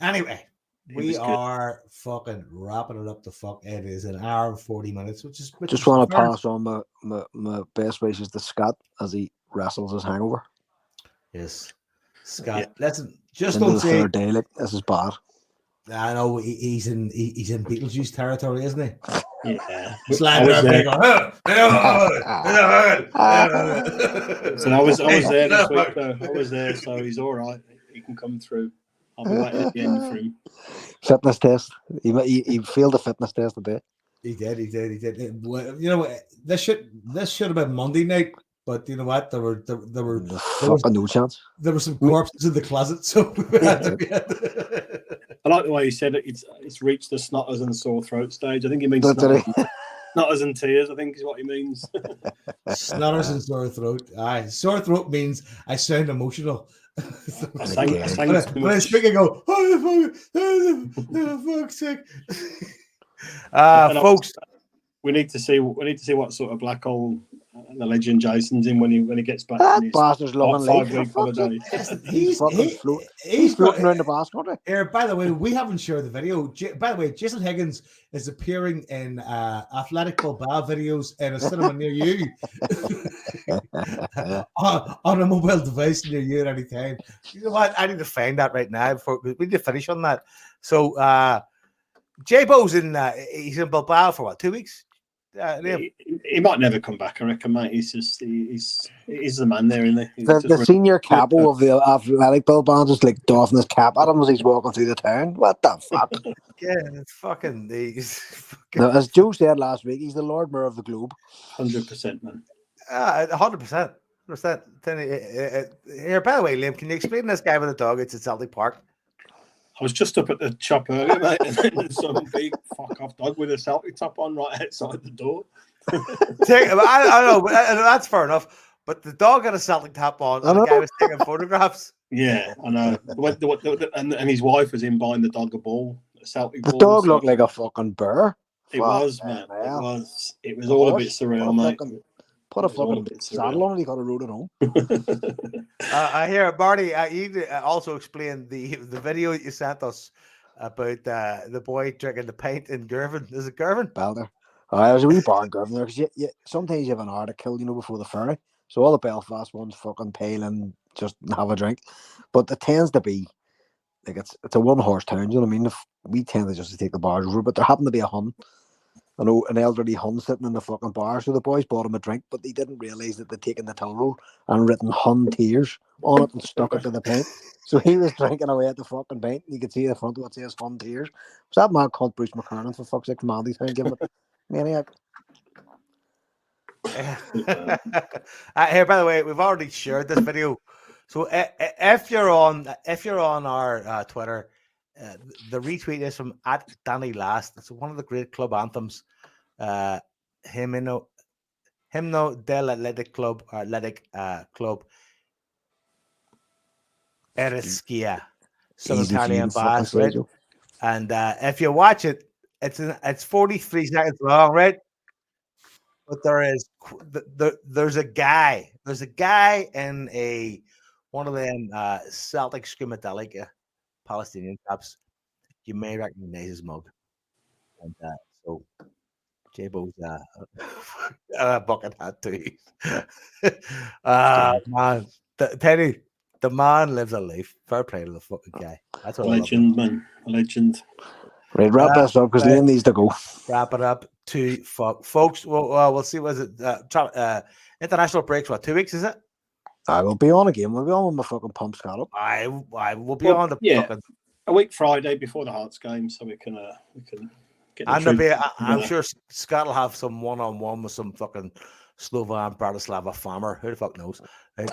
[SPEAKER 1] Anyway, we are fucking wrapping it up to fuck. It is an hour and 40 minutes, which
[SPEAKER 3] just want to pass on my best wishes to Scott as he wrestles his hangover.
[SPEAKER 1] Yes, Scott. Listen, just
[SPEAKER 3] into
[SPEAKER 1] don't say
[SPEAKER 3] third day, like, this is bad.
[SPEAKER 1] I know he's in Beetlejuice territory, isn't he?
[SPEAKER 2] Yeah.
[SPEAKER 1] He's lying there going,
[SPEAKER 2] So I was there this week though. I was there, so he's all right. He can come through. I'll be waiting at the end for him.
[SPEAKER 3] Fitness test. He failed the fitness test today.
[SPEAKER 1] He did. You know, this should have been Monday night, but you know what? There was
[SPEAKER 3] no chance.
[SPEAKER 1] There were some corpses in the closet, so we had to
[SPEAKER 2] I like the way he said it. It's reached the snotters and sore throat stage. I think he means snotters and tears, I think is what he means.
[SPEAKER 1] Snotters and sore throat. Aye, sore throat means I sound emotional.
[SPEAKER 2] When
[SPEAKER 1] I speak, I go, oh, fuck's sake. Folks, we
[SPEAKER 2] need to see what sort of black hole the legend Jason's in when he gets back.
[SPEAKER 3] That bastard's loving
[SPEAKER 2] 5-week holiday.
[SPEAKER 3] He's floating around the basket.
[SPEAKER 1] Here, by the way, we haven't shared the video. By the way, Jason Higgins is appearing in Athletic Bilbao videos in a cinema near you on a mobile device near you at any time. You know what? I need to find that right now before we need to finish on that. So, J-Bo's he's in Bilbao for what, 2 weeks?
[SPEAKER 2] He might never come back, I reckon, mate. He's the man there, isn't he?
[SPEAKER 3] The senior cabo of the Athletic Bilbao just like doffing his cap at him as he's walking through the town. What the fuck?
[SPEAKER 1] Yeah, it's fucking.
[SPEAKER 3] Now, as Joe said last week, he's the Lord Mayor of the globe.
[SPEAKER 2] 100%, man.
[SPEAKER 1] 100%. Here, by the way, Liam, can you explain this guy with the dog? It's at Celtic Park.
[SPEAKER 2] I was just up at the shop earlier, mate, and then some big fuck-off dog with a Celtic top on right outside the door.
[SPEAKER 1] I know, but that's fair enough. But the dog had a Celtic top on, and the guy was taking photographs.
[SPEAKER 2] Yeah, I know. And his wife was in buying the dog a ball, a Celtic ball.
[SPEAKER 3] The dog looked like a fucking bear.
[SPEAKER 2] It was, man. It was all a bit surreal, mate.
[SPEAKER 3] Put a fucking saddle on it. He got a road at home.
[SPEAKER 1] I hear, Marty. You also explained the video that you sent us about the boy drinking the pint in Girvan. Is it Girvan?
[SPEAKER 3] Belter. There's a wee bar in Girvan there because sometimes you have an hour to kill, before the ferry. So all the Belfast ones fucking pale and just have a drink. But it tends to be like it's a one horse town. You know what I mean? We tend to just take the bars over, but there happened to be a Hun. I know an elderly Hun sitting in the fucking bar, so the boys bought him a drink, but they didn't realise that they'd taken the till roll and written Hun tears on it and stuck it to the pint. So he was drinking away at the fucking pint, and you could see the front of it says Hun tears. Was that man called Bruce McKernan, for fuck's sake, from Andy's time, give it maniac.
[SPEAKER 1] Here, by the way, we've already shared this video. So if you're on our Twitter, the retweet is from @DannyLast. It's one of the great club anthems. Himno del Athletic Club, or Athletic Club Ereskia, Southern Italian Bass, right? And if you watch it, it's 43 seconds long, right? But there's a guy in one of them Celtic Screamadelica Palestinian caps. You may recognize his mug. And so J-Bo's a bucket hat too. Man, Teddy, the man lives a life. Fair play to the fucking guy. That's what
[SPEAKER 2] legend, man, a legend.
[SPEAKER 3] Right, wrap this up because Liam needs to go.
[SPEAKER 1] Wrap it up to folks. We'll see. Was it international breaks? What, 2 weeks? Is it?
[SPEAKER 3] I will be on again. We'll be on with my fucking pump scallop.
[SPEAKER 1] I will be on the fucking
[SPEAKER 2] a week Friday before the Hearts game, so we can get.
[SPEAKER 1] And I'm sure Scott will have some one-on-one with some fucking Slovan Bratislava farmer. Who the fuck knows? Right?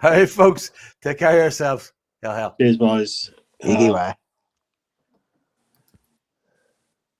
[SPEAKER 1] Hey, folks, take care of yourselves. Hell.
[SPEAKER 2] Cheers, boys.
[SPEAKER 3] Iggy,